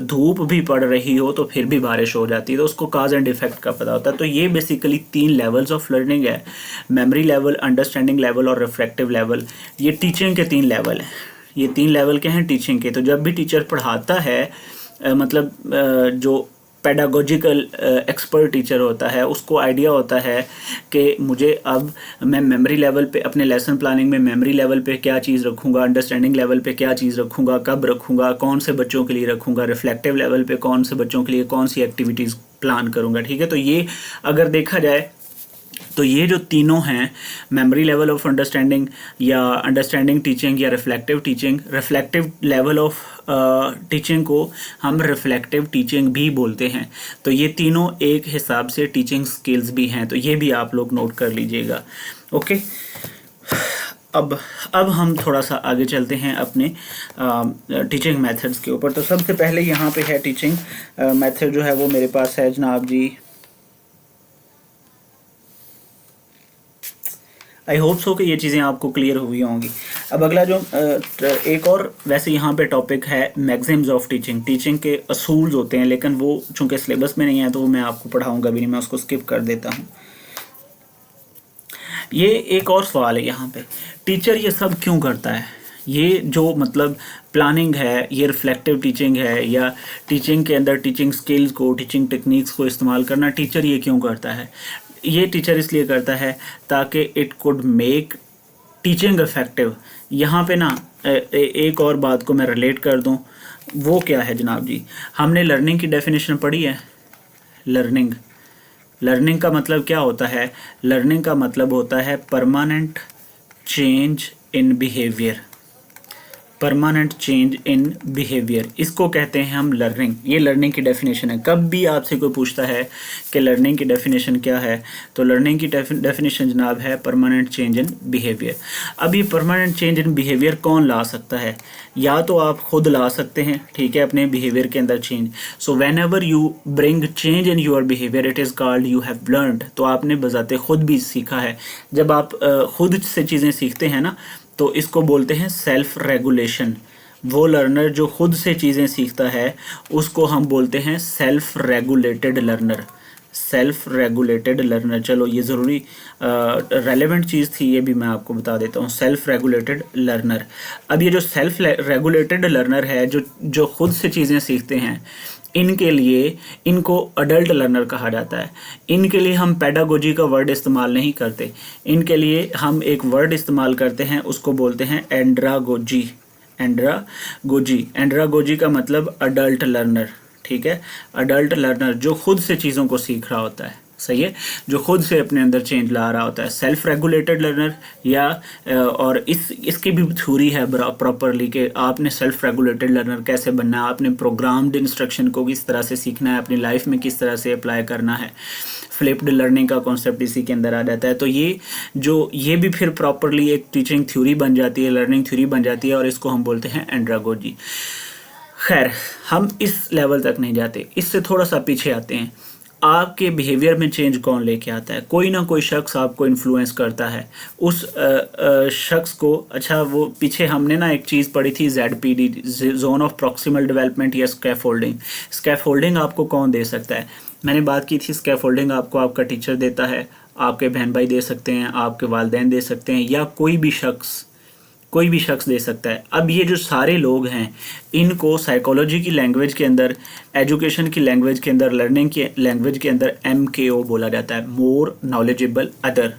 धूप भी पड़ रही हो, तो फिर भी बारिश हो जाती है। तो उसको काज एंड इफेक्ट का पता होता है। तो ये बेसिकली 3 लेवल्स ऑफ लर्निंग है, मेमोरी लेवल, अंडरस्टैंडिंग लेवल और रिफ्लेक्टिव लेवल। ये टीचिंग के 3 लेवल हैं। ये 3 लेवल के हैं टीचिंग के। तो जब भी टीचर पढ़ाता है, जो पेडागोजिकल एक्सपर्ट टीचर होता है, उसको आइडिया होता है कि मुझे अब मैं मेमोरी लेवल पे, अपने लेसन प्लानिंग में मेमोरी लेवल पे क्या चीज़ रखूँगा, अंडरस्टैंडिंग लेवल पे क्या चीज़ रखूँगा, कब रखूँगा, कौन से बच्चों के लिए रखूँगा, रिफ्लेक्टिव लेवल पे कौन से बच्चों के लिए कौन सी एक्टिविटीज़ प्लान करूँगा, ठीक है। तो ये अगर देखा जाए तो ये जो तीनों हैं, मेमोरी लेवल ऑफ अंडरस्टैंडिंग या अंडरस्टैंडिंग टीचिंग या reflective teaching, reflective level of teaching को हम रिफ्लेक्टिव टीचिंग भी बोलते हैं। तो ये तीनों एक हिसाब से टीचिंग स्किल्स भी हैं, तो ये भी आप लोग नोट कर लीजिएगा। ओके, अब हम थोड़ा सा आगे चलते हैं अपने टीचिंग मेथड्स के ऊपर। तो सबसे पहले यहाँ पे है टीचिंग मेथड जो है वो मेरे पास है जनाब जी। आई होप सो कि ये चीज़ें आपको क्लियर हुई होंगी। अब अगला जो एक और वैसे यहाँ पे टॉपिक है मैक्सिम्स ऑफ टीचिंग। टीचिंग के असूल्स होते हैं, लेकिन वो चूँकि सिलेबस में नहीं है तो वो मैं आपको पढ़ाऊँगा भी नहीं, मैं उसको स्किप कर देता हूँ। ये एक और सवाल है यहाँ पे, टीचर ये सब क्यों करता है? ये जो प्लानिंग है, ये रिफ्लेक्टिव टीचिंग है, या टीचिंग के अंदर टीचिंग स्किल्स को, टीचिंग टेक्निक्स को इस्तेमाल करना टीचर ये क्यों करता है? ये टीचर इसलिए करता है ताकि it could make teaching effective. यहाँ पे ना एक और बात को मैं रिलेट कर दूँ, वो क्या है जनाब जी, हमने लर्निंग की डेफिनेशन पढ़ी है। लर्निंग का मतलब क्या होता है? लर्निंग का मतलब होता है permanent change in behaviour. Permanent change in behaviour, इसको कहते हैं हम लर्निंग। ये लर्निंग की डेफिनेशन है। कब भी आपसे कोई पूछता है कि लर्निंग की डेफिनेशन क्या है, तो लर्निंग की डेफिनेशन जनाब है परमानेंट चेंज इन बिहेवियर। अब ये परमानेंट चेंज इन बिहेवियर कौन ला सकता है? या तो आप खुद ला सकते हैं, ठीक है, अपने बिहेवियर के अंदर change. So when ever you bring change in your behaviour it is called you have learned. तो आपने बजाते खुद भी सीखा है। जब आप खुद से चीज़ें सीखते हैं ना, तो इसको बोलते हैं सेल्फ रेगुलेशन। वो लर्नर जो खुद से चीज़ें सीखता है उसको हम बोलते हैं self regulated learner. Self regulated learner, चलो ये ज़रूरी रेलेवेंट चीज़ थी, ये भी मैं आपको बता देता हूँ। Self regulated learner. अब ये जो सेल्फ रेगुलेटेड लर्नर है, जो खुद से चीज़ें सीखते हैं, इनके लिए इनको अडल्ट लर्नर कहा जाता है। इनके लिए हम पेडागोजी का वर्ड इस्तेमाल नहीं करते, इनके लिए हम एक वर्ड इस्तेमाल करते हैं, उसको बोलते हैं एंड्रागोजी। एंड्रागोजी का मतलब अडल्ट लर्नर, ठीक है। अडल्ट लर्नर जो खुद से चीज़ों को सीख रहा होता है, सही है, जो खुद से अपने अंदर चेंज ला रहा होता है, सेल्फ रेगुलेटेड लर्नर। या और इसकी भी थ्योरी है प्रॉपरली कि आपने सेल्फ रेगुलेटेड लर्नर कैसे बनना है, आपने प्रोग्राम्ड इंस्ट्रक्शन को किस तरह से सीखना है, अपनी लाइफ में किस तरह से अप्लाई करना है। फ्लिप्ड लर्निंग का कॉन्सेप्ट इसी के अंदर आ जाता है। तो ये भी फिर प्रॉपरली एक टीचिंग थ्योरी बन जाती है, लर्निंग थ्योरी बन जाती है, और इसको हम बोलते हैं एंड्रागोजी। खैर, हम इस लेवल तक नहीं जाते, इससे थोड़ा सा पीछे आते हैं। आपके बिहेवियर में चेंज कौन लेके आता है? कोई ना कोई शख्स आपको इन्फ्लुएंस करता है। उस शख्स को, अच्छा वो पीछे हमने ना एक चीज़ पढ़ी थी, ZPD, zone of proximal development या स्कैफोल्डिंग। स्कैफोल्डिंग आपको कौन दे सकता है? मैंने बात की थी, स्कैफोल्डिंग आपको आपका टीचर देता है, आपके बहन भाई दे सकते हैं, आपके वालिदैन दे सकते हैं, या कोई भी शख्स दे सकता है। अब ये जो सारे लोग हैं, इनको साइकोलॉजी की लैंग्वेज के अंदर, एजुकेशन की लैंग्वेज के अंदर, लर्निंग की लैंग्वेज के अंदर MKO बोला जाता है, मोर नॉलेजेबल अदर।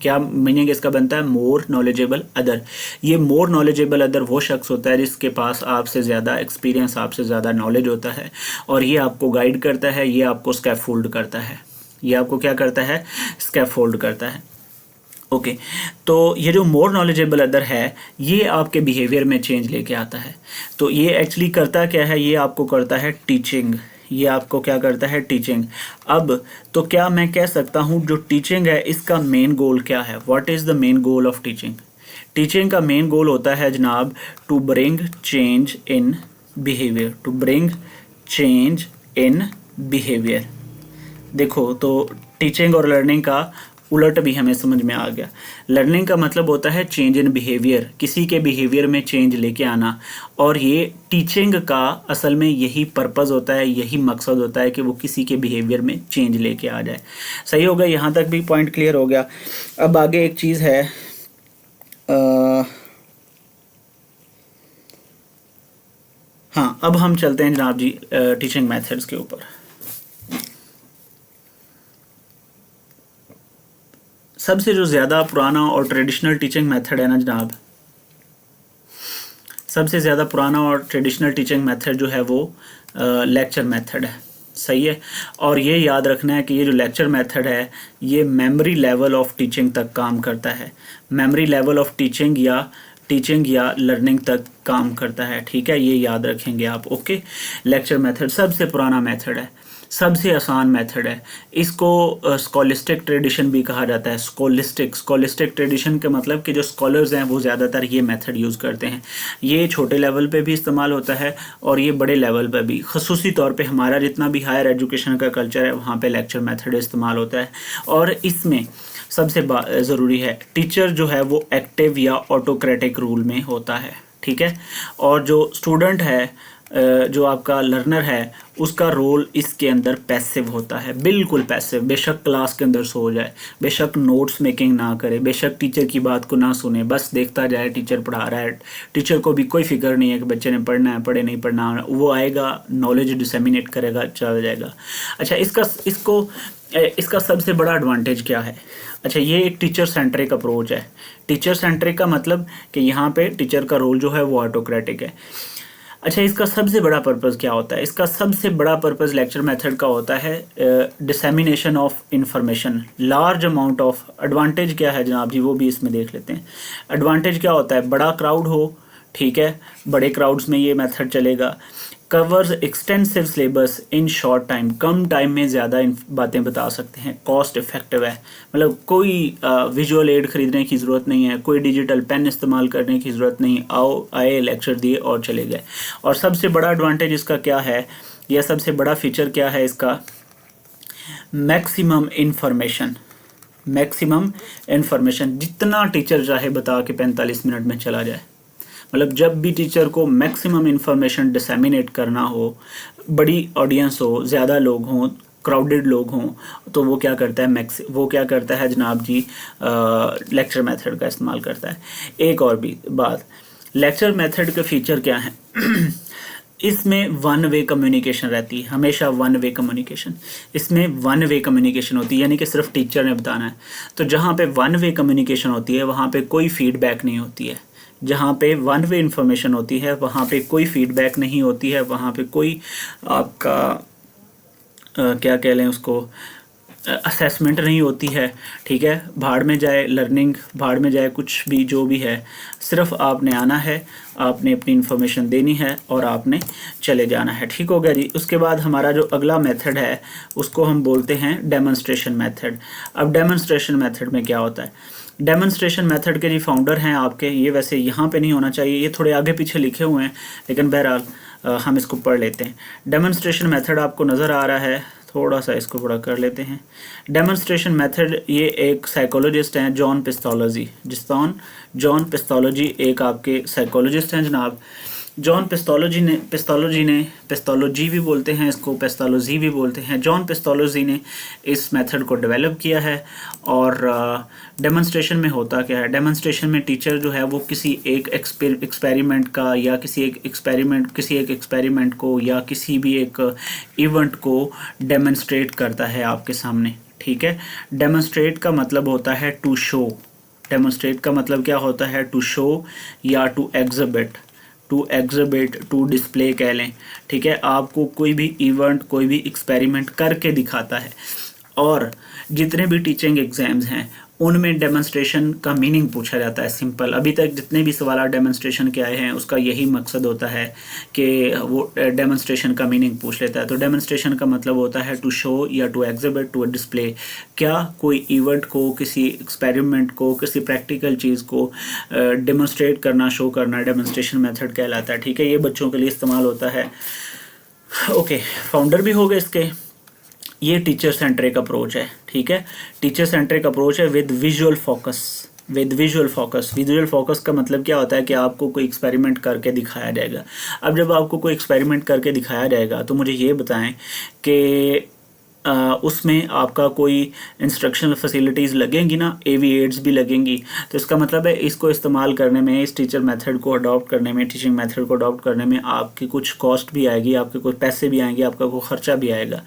क्या मीनिंग इसका बनता है? More knowledgeable other. ये मोर नॉलेजेबल अदर वो शख्स होता है जिसके पास आपसे ज़्यादा एक्सपीरियंस, आपसे ज़्यादा नॉलेज होता है, और ये आपको गाइड करता है, ये आपको स्कैफोल्ड करता है। ये आपको क्या करता है? स्कैफोल्ड करता है। ओके, तो ये जो मोर नॉलेजेबल अदर है, ये आपके बिहेवियर में चेंज लेके आता है। तो ये एक्चुअली करता क्या है? ये आपको करता है टीचिंग। ये आपको क्या करता है? टीचिंग। अब तो क्या मैं कह सकता हूँ जो टीचिंग है, इसका मेन गोल क्या है? What is the main goal of teaching? Teaching का मेन गोल होता है जनाब, to bring change in behaviour. To bring change in behaviour. देखो, तो टीचिंग और लर्निंग का उलट भी हमें समझ में आ गया। लर्निंग का मतलब होता है चेंज इन बिहेवियर, किसी के बिहेवियर में चेंज लेके आना, और ये टीचिंग का असल में यही पर्पस होता है, यही मकसद होता है कि वो किसी के बिहेवियर में चेंज लेके आ जाए। सही हो गया? यहाँ तक भी पॉइंट क्लियर हो गया। अब आगे एक चीज़ है, हाँ, अब हम चलते हैं जनाब जी टीचिंग मेथड्स के ऊपर। सबसे जो ज़्यादा पुराना और ट्रेडिशनल टीचिंग मेथड है ना जनाब, सबसे ज़्यादा पुराना और ट्रेडिशनल टीचिंग मेथड जो है वो लेक्चर मेथड है। सही है? और ये याद रखना है कि ये जो लेक्चर मेथड है, ये मेमोरी लेवल ऑफ टीचिंग तक काम करता है। मेमोरी लेवल ऑफ टीचिंग या लर्निंग तक काम करता है, ठीक है? ये याद रखेंगे आप। ओके, लेक्चर मेथड सबसे पुराना मेथड है, सबसे आसान मेथड है। इसको स्कॉलिस्टिक ट्रेडिशन भी कहा जाता है। स्कॉलिस्टिक ट्रेडिशन के मतलब कि जो स्कॉलर्स हैं वो ज़्यादातर ये मेथड यूज़ करते हैं। ये छोटे लेवल पे भी इस्तेमाल होता है और ये बड़े लेवल पे भी। ख़ुसूसी तौर पे हमारा जितना भी हायर एजुकेशन का कल्चर है, वहाँ पे लेक्चर मेथड इस्तेमाल होता है। और इसमें सबसे ज़रूरी है, टीचर जो है वो एक्टिव या ऑटोक्रेटिक रूल में होता है, ठीक है? और जो स्टूडेंट है, जो आपका लर्नर है, उसका रोल इसके अंदर पैसिव होता है, बिल्कुल पैसिव। बेशक क्लास के अंदर सो जाए, बेशक नोट्स मेकिंग ना करे, बेशक टीचर की बात को ना सुने, बस देखता जाए टीचर पढ़ा रहा है। टीचर को भी कोई फिक्र नहीं है कि बच्चे ने पढ़ना है, पढ़े नहीं पढ़ना, वो आएगा, नॉलेज डिसेमिनेट करेगा, चल जाएगा। अच्छा, इसका सबसे बड़ा एडवांटेज क्या है? अच्छा, ये एक टीचर सेंट्रिक अप्रोच है। टीचर सेंट्रिक का मतलब कि यहाँ पे टीचर का रोल जो है वो ऑटोक्रेटिक है। अच्छा, इसका सबसे बड़ा पर्पस क्या होता है? इसका सबसे बड़ा पर्पस लेक्चर मेथड का होता है dissemination of information, large amount of. Advantage क्या है जनाब जी, वो भी इसमें देख लेते हैं। एडवांटेज क्या होता है? बड़ा क्राउड हो, ठीक है, बड़े क्राउड्स में ये मेथड चलेगा। Covers extensive syllabus in short time, come time में ज़्यादा बातें बता सकते हैं। कॉस्ट इफेक्टिव है, मतलब कोई विजुअल एड खरीदने की ज़रूरत नहीं है, कोई डिजिटल पेन इस्तेमाल करने की ज़रूरत नहीं, आए लेक्चर दिए और चले गए। और सबसे बड़ा एडवांटेज इसका क्या है, या सबसे बड़ा फीचर क्या है इसका, मैक्सिमम इंफॉर्मेशन। मैक्सिमम इंफॉर्मेशन, जितना टीचर चाहे बता के 45 मिनट में चला जाए। मतलब जब भी टीचर को मैक्सिमम इंफॉर्मेशन डिसेमिनेट करना हो, बड़ी ऑडियंस हो, ज़्यादा लोग हों, क्राउडेड लोग हों, तो वो क्या करता है, वो क्या करता है जनाब जी, लेक्चर मेथड का इस्तेमाल करता है। एक और भी बात, लेक्चर मेथड के फीचर क्या हैं इसमें वन वे कम्युनिकेशन रहती है, हमेशा वन वे कम्युनिकेशन। इसमें वन वे कम्युनिकेशन होती है, यानी कि सिर्फ टीचर ने बताना है। तो जहाँ पे वन वे कम्युनिकेशन होती है वहाँ पे कोई फीडबैक नहीं होती है। जहाँ पे वन वे इंफॉर्मेशन होती है वहाँ पे कोई फीडबैक नहीं होती है, वहाँ पे कोई आपका क्या कह लें उसको, असेसमेंट नहीं होती है। ठीक है, भाड़ में जाए लर्निंग, भाड़ में जाए कुछ भी जो भी है, सिर्फ आपने आना है, आपने अपनी इन्फॉर्मेशन देनी है और आपने चले जाना है। ठीक हो गया जी। उसके बाद हमारा जो अगला मेथड है उसको हम बोलते हैं डेमोन्स्ट्रेशन मेथड। अब डेमोन्स्ट्रेशन मेथड में क्या होता है, डेमोन्स्ट्रेशन मेथड के जी फाउंडर हैं आपके, ये वैसे यहाँ पे नहीं होना चाहिए, ये थोड़े आगे पीछे लिखे हुए हैं, लेकिन बहरहाल हम इसको पढ़ लेते हैं। डेमोन्स्ट्रेशन मेथड आपको नज़र आ रहा है, थोड़ा सा इसको बड़ा कर लेते हैं। डेमोन्स्ट्रेशन मेथड, ये एक साइकोलॉजिस्ट हैं जॉन पिस्थोलॉजी, जॉन पिस्थोलॉजी एक आपके साइकोलॉजिस्ट हैं जनाब। जॉन पिस्थोलॉजी भी बोलते हैं इसको, पिस्थोलॉजी भी बोलते हैं। जॉन पिस्थोलॉजी ने इस मेथड को डेवलप किया है। और डेमोन्स्ट्रेशन में होता क्या है, डेमोन्स्ट्रेशन में टीचर जो है वो किसी एक एक्सपेरिमेंट का या किसी एक एक्सपेरिमेंट को या किसी भी एक इवेंट को डेमोन्स्ट्रेट करता है आपके सामने। ठीक है, डेमोन्स्ट्रेट का मतलब होता है टू शो। डेमोन्स्ट्रेट का मतलब क्या होता है, टू शो या टू एग्जिबिट, टू डिस्प्ले कह लें। ठीक है, आपको कोई भी इवेंट, कोई भी एक्सपेरिमेंट करके दिखाता है। और जितने भी टीचिंग एग्जाम्स हैं उनमें डेमोन्स्ट्रेशन का मीनिंग पूछा जाता है। सिंपल, अभी तक जितने भी सवाल डेमोन्स्ट्रेशन के आए हैं उसका यही मकसद होता है कि वो डेमोन्स्ट्रेशन का मीनिंग पूछ लेता है। तो डेमोन्स्ट्रेशन का मतलब होता है टू शो या टू एग्जिबिट, टू डिस्प्ले। क्या कोई इवेंट को, किसी एक्सपेरिमेंट को, किसी प्रैक्टिकल चीज़ को डेमोन्स्ट्रेट करना, शो करना, डेमोन्स्ट्रेशन मेथड कहलाता है। ठीक है, ये बच्चों के लिए इस्तेमाल होता है। ओके, फाउंडर भी हो गए इसके। ये टीचर सेंट्रिक अप्रोच है। ठीक है, टीचर सेंट्रिक अप्रोच है with visual focus. Visual focus का मतलब क्या होता है कि आपको कोई एक्सपेरिमेंट करके दिखाया जाएगा। अब जब आपको कोई एक्सपेरिमेंट करके दिखाया जाएगा तो मुझे ये बताएं कि उसमें आपका कोई इंस्ट्रक्शनल फैसिलिटीज़ लगेंगी ना, AV एड्स भी लगेंगी। तो इसका मतलब है इसको इस्तेमाल करने में, इस टीचर मेथड को अडॉप्ट करने में, टीचिंग मेथड को अडॉप्ट करने में आपकी कुछ कॉस्ट भी आएगी, आपके कुछ पैसे भी आएंगे, आपका कोई खर्चा भी आएगा।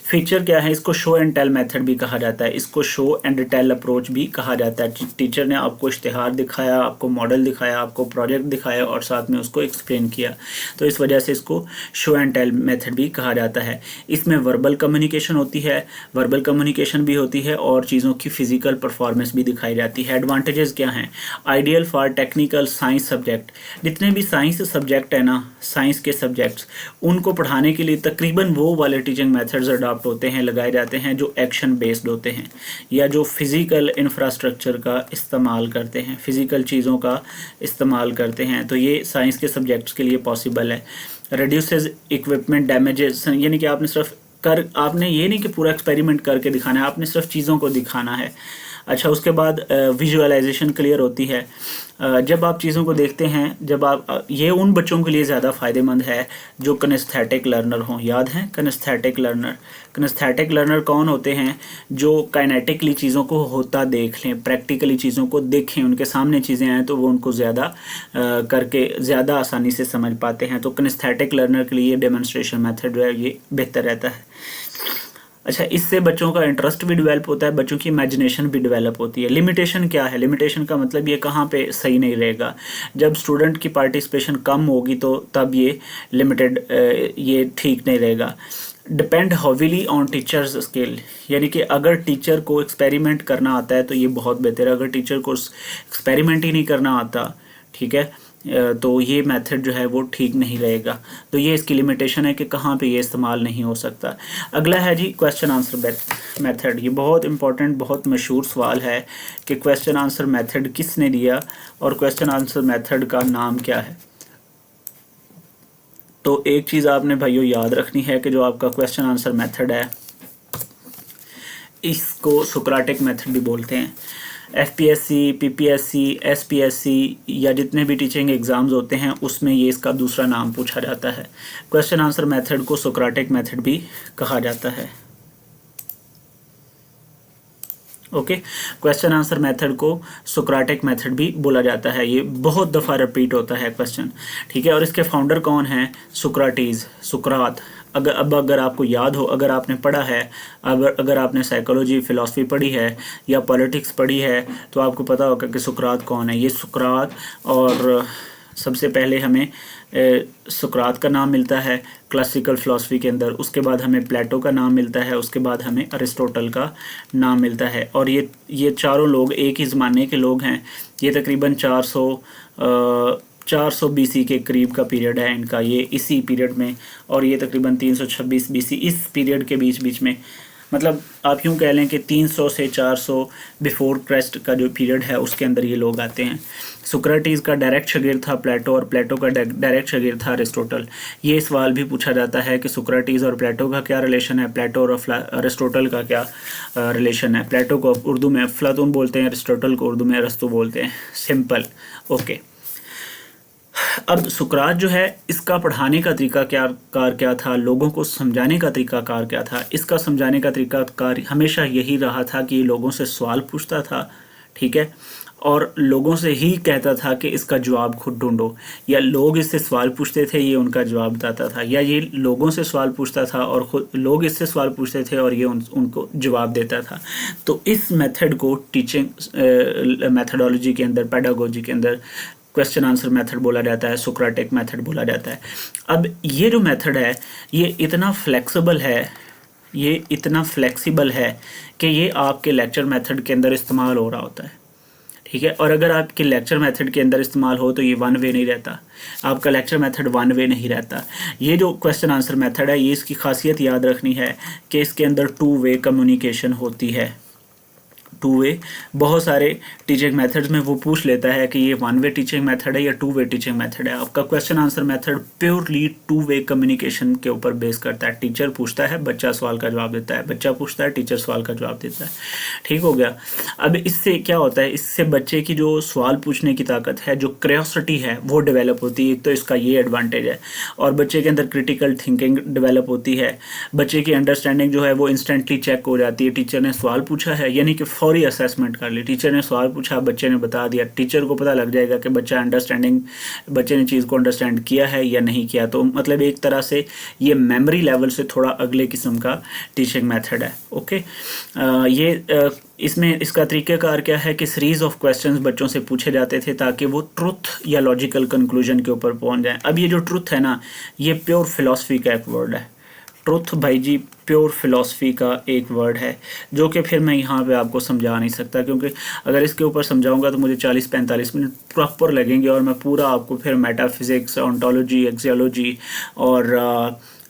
फीचर क्या है, इसको शो एंड टेल मेथड भी कहा जाता है, इसको शो एंड टेल अप्रोच भी कहा जाता है। टीचर ने आपको इश्तिहार दिखाया, आपको मॉडल दिखाया, आपको प्रोजेक्ट दिखाया और साथ में उसको एक्सप्लेन किया, तो इस वजह से इसको शो एंड टेल मेथड भी कहा जाता है। इसमें वर्बल कम्युनिकेशन होती है, वर्बल कम्युनिकेशन भी होती है और चीज़ों की फिजिकल परफॉर्मेंस भी दिखाई जाती है। एडवांटेजेस क्या हैं, ideal for technical science subject. जितने भी साइंस सब्जेक्ट है ना, साइंस के सब्जेक्ट्स, उनको पढ़ाने के लिए तकरीबन वो वाले टीचिंग मेथड्स अडॉप्ट होते हैं, लगाए जाते हैं जो एक्शन बेस्ड होते हैं या जो फिजिकल इंफ्रास्ट्रक्चर का इस्तेमाल करते हैं, फिजिकल चीज़ों का इस्तेमाल करते हैं। तो ये साइंस के सब्जेक्ट्स के लिए पॉसिबल है। रिड्यूसेस इक्विपमेंट डैमेजेस, यानी कि आपने ये नहीं कि पूरा एक्सपेरिमेंट करके दिखाना है, आपने सिर्फ चीज़ों को दिखाना है। अच्छा, उसके बाद विजुअलाइजेशन क्लियर होती है। जब आप चीज़ों को देखते हैं, जब आप, ये उन बच्चों के लिए ज़्यादा फ़ायदेमंद है जो कनेस्थेटिक लर्नर हों। याद है कनेस्थेटिक लर्नर कौन होते हैं, जो काइनेटिकली चीज़ों को होता देख लें, प्रैक्टिकली चीज़ों को देखें, उनके सामने चीज़ें आएँ तो वो उनको ज़्यादा करके ज़्यादा आसानी से समझ पाते हैं। तो कनेस्थेटिक लर्नर के लिए डेमोन्स्ट्रेशन मेथड जो है ये बेहतर रहता है। अच्छा, इससे बच्चों का इंटरेस्ट भी डेवलप होता है, बच्चों की इमेजिनेशन भी डेवलप होती है। लिमिटेशन क्या है, लिमिटेशन का मतलब ये कहाँ पे सही नहीं रहेगा, जब स्टूडेंट की पार्टिसिपेशन कम होगी तो तब ये लिमिटेड, ये ठीक नहीं रहेगा। Depend heavily on teachers skill, यानी कि अगर टीचर को एक्सपेरिमेंट करना आता है तो ये बहुत बेहतर है। अगर टीचर को एक्सपेरिमेंट ही नहीं करना आता, ठीक है, तो ये मेथड जो है वो ठीक नहीं रहेगा। तो ये इसकी लिमिटेशन है कि कहाँ पे ये इस्तेमाल नहीं हो सकता। अगला है जी क्वेश्चन आंसर मेथड। ये बहुत इंपॉर्टेंट, बहुत मशहूर सवाल है कि क्वेश्चन आंसर मेथड किसने दिया और क्वेश्चन आंसर मेथड का नाम क्या है। तो एक चीज़ आपने भाइयों याद रखनी है कि जो आपका क्वेश्चन आंसर मेथड है, इसको सुक्राटिक मेथड भी बोलते हैं। FPSC, PPSC, SPSC या जितने भी टीचिंग एग्ज़ाम्स होते हैं उसमें ये इसका दूसरा नाम पूछा जाता है। क्वेश्चन आंसर मेथड को सुक्राटिक मेथड भी कहा जाता है। ओके, क्वेश्चन आंसर मेथड को सुक्राटिक मेथड भी बोला जाता है। ये बहुत दफ़ा रिपीट होता है क्वेश्चन, ठीक है। और इसके फाउंडर कौन हैं? सुक्राटीज़, सुकरात। अगर आपको याद हो, अगर आपने पढ़ा है, अगर आपने साइकोलॉजी, फ़िलासफ़ी पढ़ी है या पॉलिटिक्स पढ़ी है तो आपको पता होगा कि सुकरात कौन है। ये सुकरात, और सबसे पहले हमें सुकरात का नाम मिलता है क्लासिकल फ़िलासफ़ी के अंदर, उसके बाद हमें प्लेटो का नाम मिलता है, उसके बाद हमें अरिस्टोटल का नाम मिलता है। और ये चारों लोग एक ही ज़माने के लोग हैं। ये तकरीबन 400 BC के करीब का पीरियड है इनका, ये इसी पीरियड में, और ये तकरीबन 326 BC, इस पीरियड के बीच में, मतलब आप यूँ कह लें कि 300 से 400 बिफोर क्राइस्ट का जो पीरियड है उसके अंदर ये लोग आते हैं। सुक्राटीज़ का डायरेक्ट शागिर्द था प्लेटो और प्लेटो का डायरेक्ट शागिर्द था अरिस्टोटल। ये सवाल भी पूछा जाता है कि सुक्राटीज़ और प्लेटो का क्या रिलेशन है, प्लेटो और अरिस्टोटल का क्या रिलेशन है। प्लेटो को उर्दू में अफलातून बोलते हैं, अरिस्टोटल को उर्दू में अरस्तु बोलते हैं। Simple, okay. अब सुकरात जो है, इसका पढ़ाने का तरीका कार क्या था, लोगों को समझाने का तरीका कार क्या था? इसका समझाने का तरीका कार हमेशा यही रहा था कि ये लोगों से सवाल पूछता था, ठीक है, और लोगों से ही कहता था कि इसका जवाब खुद ढूंढो, या लोग इससे सवाल पूछते थे, ये उनका जवाब बताता था, या ये लोगों से सवाल पूछता था और खुद लोग इससे सवाल पूछते थे और ये उनको जवाब देता था। तो इस मेथड को टीचिंग मेथडोलॉजी के अंदर, पेडागोजी के अंदर क्वेश्चन आंसर मेथड बोला जाता है, सुक्राटिक मेथड बोला जाता है। अब ये जो मेथड है ये इतना फ्लेक्सिबल है, ये इतना फ्लेक्सिबल है कि ये आपके लेक्चर मेथड के अंदर इस्तेमाल हो रहा होता है, ठीक है। और अगर आपके लेक्चर मेथड के अंदर इस्तेमाल हो तो ये वन वे नहीं रहता, आपका लेक्चर मेथड वन वे नहीं रहता। ये जो क्वेश्चन आंसर मेथड है, ये इसकी खासियत याद रखनी है कि इसके अंदर 2 वे कम्युनिकेशन होती है। 2 वे, बहुत सारे टीचिंग मेथड्स में वो पूछ लेता है कि ये 1 वे टीचिंग मेथड है या 2 वे टीचिंग मेथड है। आपका question answer method purely 2 way communication के ऊपर बेस करता है। टीचर पूछता है, बच्चा सवाल का जवाब देता है, बच्चा पूछता है, टीचर सवाल का जवाब देता है, ठीक हो गया। अब इससे क्या होता है, इससे बच्चे की जो सवाल पूछने की ताकत है, जो क्यूरियोसिटी है, वो डेवलप होती है। एक तो इसका ये एडवांटेज है, और बच्चे के अंदर क्रिटिकल थिंकिंग डेवलप होती है। बच्चे की अंडरस्टैंडिंग जो है वो इंस्टेंटली चेक हो जाती है। टीचर ने सवाल पूछा है, यानी कि फौरी असेसमेंट कर ली। टीचर ने सवाल पूछा, बच्चे ने बता दिया, टीचर को पता लग जाएगा कि बच्चे ने चीज़ को अंडरस्टैंड किया है या नहीं किया। तो मतलब एक तरह से ये मेमोरी लेवल से थोड़ा अगले किस्म का टीचिंग मेथड है, ओके। इसमें इसका तरीक़ाकार क्या है कि सीरीज़ ऑफ क्वेश्चंस बच्चों से पूछे जाते थे ताकि वो ट्रुथ या लॉजिकल कंक्लूजन के ऊपर पहुंच जाएं। अब ये जो ट्रुथ है ना, ये प्योर फिलॉसफी का एक वर्ड है। ट्रुथ भाई जी प्योर फिलॉसफी का एक वर्ड है, जो कि फिर मैं यहाँ पे आपको समझा नहीं सकता, क्योंकि अगर इसके ऊपर समझाऊंगा तो मुझे 40-45 मिनट प्रॉपर लगेंगे और मैं पूरा आपको फिर मेटाफिज़िक्स, ऑन्टोलॉजी, एक्सियोलॉजी और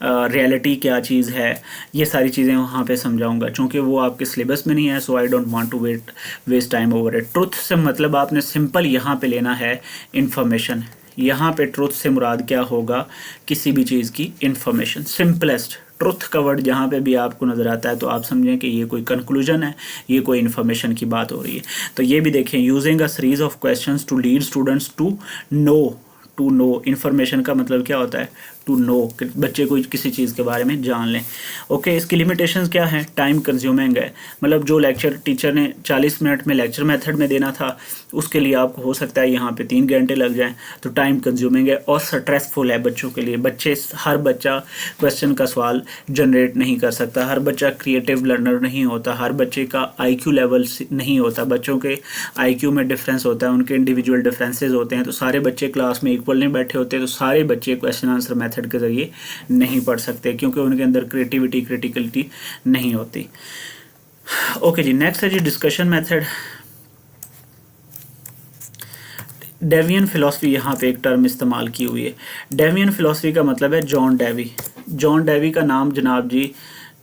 रियलिटी क्या चीज़ है, ये सारी चीज़ें वहाँ पे समझाऊंगा। चूँकि वो आपके सिलेबस में नहीं है, so I don't want to waste time over it. Truth से मतलब आपने सिंपल यहाँ पे लेना है इन्फॉर्मेशन। यहाँ पे ट्रुथ से मुराद क्या होगा, किसी भी चीज़ की इन्फॉर्मेशन। सिंपलेस्ट ट्रुथ का वर्ड जहाँ पे भी आपको नज़र आता है तो आप समझें कि ये कोई कंक्लूजन है, ये कोई इन्फॉर्मेशन की बात हो रही है। तो ये भी देखें, using a series of questions to lead students to know. Information का मतलब क्या होता है, टू नो, बच्चे को किसी चीज़ के बारे में जान लें, ओके। इसकी लिमिटेशंस क्या है, टाइम कंज्यूमिंग है, मतलब जो लेक्चर टीचर ने 40 मिनट में लेक्चर मेथड में देना था उसके लिए आपको हो सकता है यहाँ पे 3 घंटे लग जाएं, तो टाइम कंज्यूमिंग है और स्ट्रेसफुल है बच्चों के लिए। हर बच्चा क्वेश्चन का सवाल जनरेट नहीं कर सकता, हर बच्चा क्रिएटिव लर्नर नहीं होता, हर बच्चे का IQ लेवल नहीं होता, बच्चों के IQ में डिफरेंस होता है, उनके इंडिविजुअल डिफरेंसेस होते हैं। तो सारे बच्चे क्लास में इक्वल नहीं बैठे होते, तो सारे बच्चे क्वेश्चन आंसर मेथड के जरिए नहीं पढ़ सकते, क्योंकि उनके अंदर क्रिएटिविटी नहीं होती। ओके जी, नेक्स्ट है जी डिस्कशन मेथड। डेवियन फ़िलॉसफी यहाँ पे एक टर्म इस्तेमाल की हुई है। डेवियन फ़िलॉसफी का मतलब है जॉन डेवी। जॉन डेवी का नाम जनाब जी,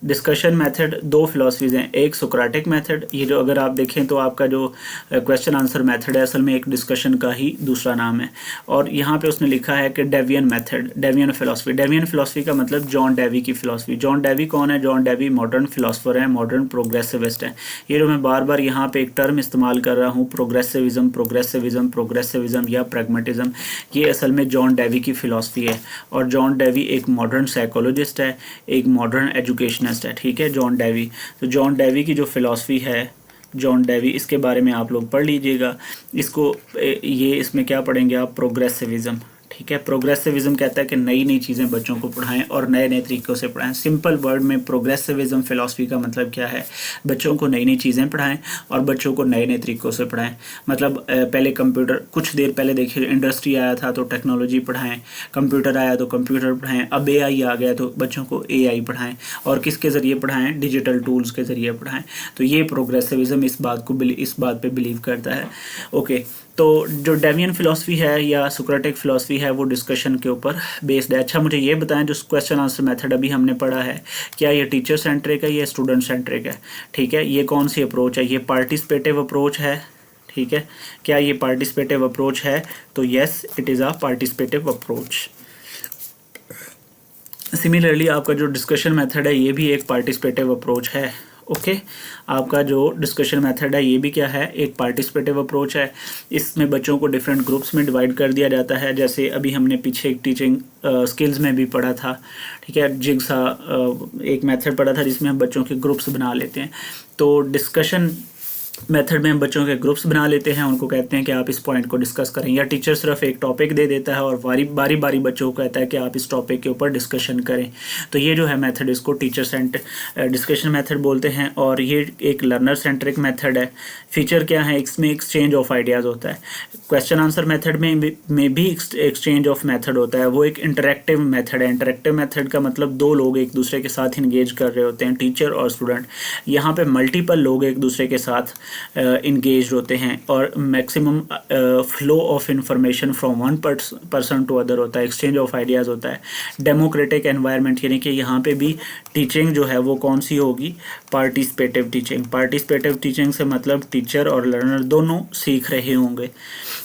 डिस्कशन मेथड, दो फिलॉसफीज हैं, एक सोक्रेटिक मेथड, ये जो अगर आप देखें तो आपका जो क्वेश्चन आंसर मेथड है असल में एक डिस्कशन का ही दूसरा नाम है। और यहाँ पे उसने लिखा है कि डेवियन मेथड, डेवियन फिलॉसफी। डेवियन फिलॉसफी का मतलब जॉन डेवी की फिलॉसफी। जॉन डेवी कौन है? जॉन डेवी मॉडर्न फिलोसफर है, मॉडर्न प्रोग्रेसिविस्ट है। ये जो मैं बार बार यहाँ पे एक टर्म इस्तेमाल कर रहा हूँ, प्रोग्रेसिविज्म, प्रोग्रेसिविज्म, प्रोग्रेसिविज्म या प्रैग्मेटिज्म, ये असल में जॉन डेवी की फिलॉसफी है। और जॉन डेवी एक मॉडर्न साइकोलॉजिस्ट है, एक मॉडर्न एजुकेशनिस्ट है, ठीक है, जॉन डेवी। तो जॉन डेवी की जो फिलॉसफी है, जॉन डेवी, इसके बारे में आप लोग पढ़ लीजिएगा। इसको ये इसमें क्या पढ़ेंगे आप? प्रोग्रेसिविज्म, ठीक है। प्रोग्रेसिविज्म कहता है कि नई नई चीज़ें बच्चों को पढ़ाएं और नए नए तरीक़ों से पढ़ाएं। सिंपल वर्ड में प्रोग्रेसिविज्म फिलॉसफी का मतलब क्या है? बच्चों को नई नई चीज़ें पढ़ाएं और बच्चों को नए नए तरीक़ों से पढ़ाएं। मतलब पहले कंप्यूटर, कुछ देर पहले देखिए इंडस्ट्री आया था तो टेक्नोलॉजी पढ़ाएं, कंप्यूटर आया तो कंप्यूटर पढ़ाएं, अब AI आ गया तो बच्चों को AI पढ़ाएं। और किसके ज़रिए पढ़ाएं? डिजिटल टूल्स के ज़रिए पढ़ाएं। तो ये प्रोग्रेसिविज्म इस बात पर बिलीव करता है। ओके, तो जो डेवियन फिलॉसफी है या सोक्रेटिक फिलॉसफी है वो डिस्कशन के ऊपर बेस्ड है। अच्छा, मुझे ये बताएं, जो क्वेश्चन आंसर मेथड अभी हमने पढ़ा है, क्या ये टीचर सेंट्रिक है या स्टूडेंट सेंट्रिक है? ठीक है, ये कौन सी अप्रोच है? ये पार्टिसिपेटिव अप्रोच है, ठीक है। क्या ये पार्टिसिपेटिव अप्रोच है? तो yes, it is a participative approach. Similarly आपका जो डिस्कशन मेथड है ये भी एक पार्टिसिपेटिव अप्रोच है। ओके, आपका जो डिस्कशन मेथड है ये भी क्या है? एक पार्टिसिपेटिव अप्रोच है। इसमें बच्चों को डिफरेंट ग्रुप्स में डिवाइड कर दिया जाता है, जैसे अभी हमने पीछे एक टीचिंग स्किल्स में भी पढ़ा था, ठीक है, जिग्सा एक मेथड पढ़ा था जिसमें हम बच्चों के ग्रुप्स बना लेते हैं। तो डिस्कशन मेथड में हम बच्चों के ग्रुप्स बना लेते हैं, उनको कहते हैं कि आप इस पॉइंट को डिस्कस करें, या टीचर सिर्फ एक टॉपिक दे देता है और बारी बारी बच्चों को कहता है कि आप इस टॉपिक के ऊपर डिस्कशन करें। तो ये जो है मेथड, इसको टीचर सेंटर डिस्कशन मेथड बोलते हैं और ये एक लर्नर सेंट्रिक मेथड है। फीचर क्या है? इसमें एक्सचेंज ऑफ आइडियाज़ होता है। क्वेश्चन आंसर मेथड में भी एक्सचेंज ऑफ मेथड होता है, वो एक इंटरेक्टिव मेथड है। इंटरेक्टिव मेथड का मतलब दो लोग एक दूसरे के साथ इंगेज कर रहे होते हैं, टीचर और स्टूडेंट। यहाँ पे मल्टीपल लोग एक दूसरे के साथ इंगेज होते हैं और maximum flow of information from one person to other होता है, एक्सचेंज ऑफ आइडियाज़ होता है। डेमोक्रेटिक एनवायरनमेंट, यानी कि यहाँ पे भी टीचिंग जो है वो कौन सी होगी? Participative teaching. पार्टिसिपेटिव टीचिंग से मतलब टीचर और लर्नर दोनों सीख रहे होंगे।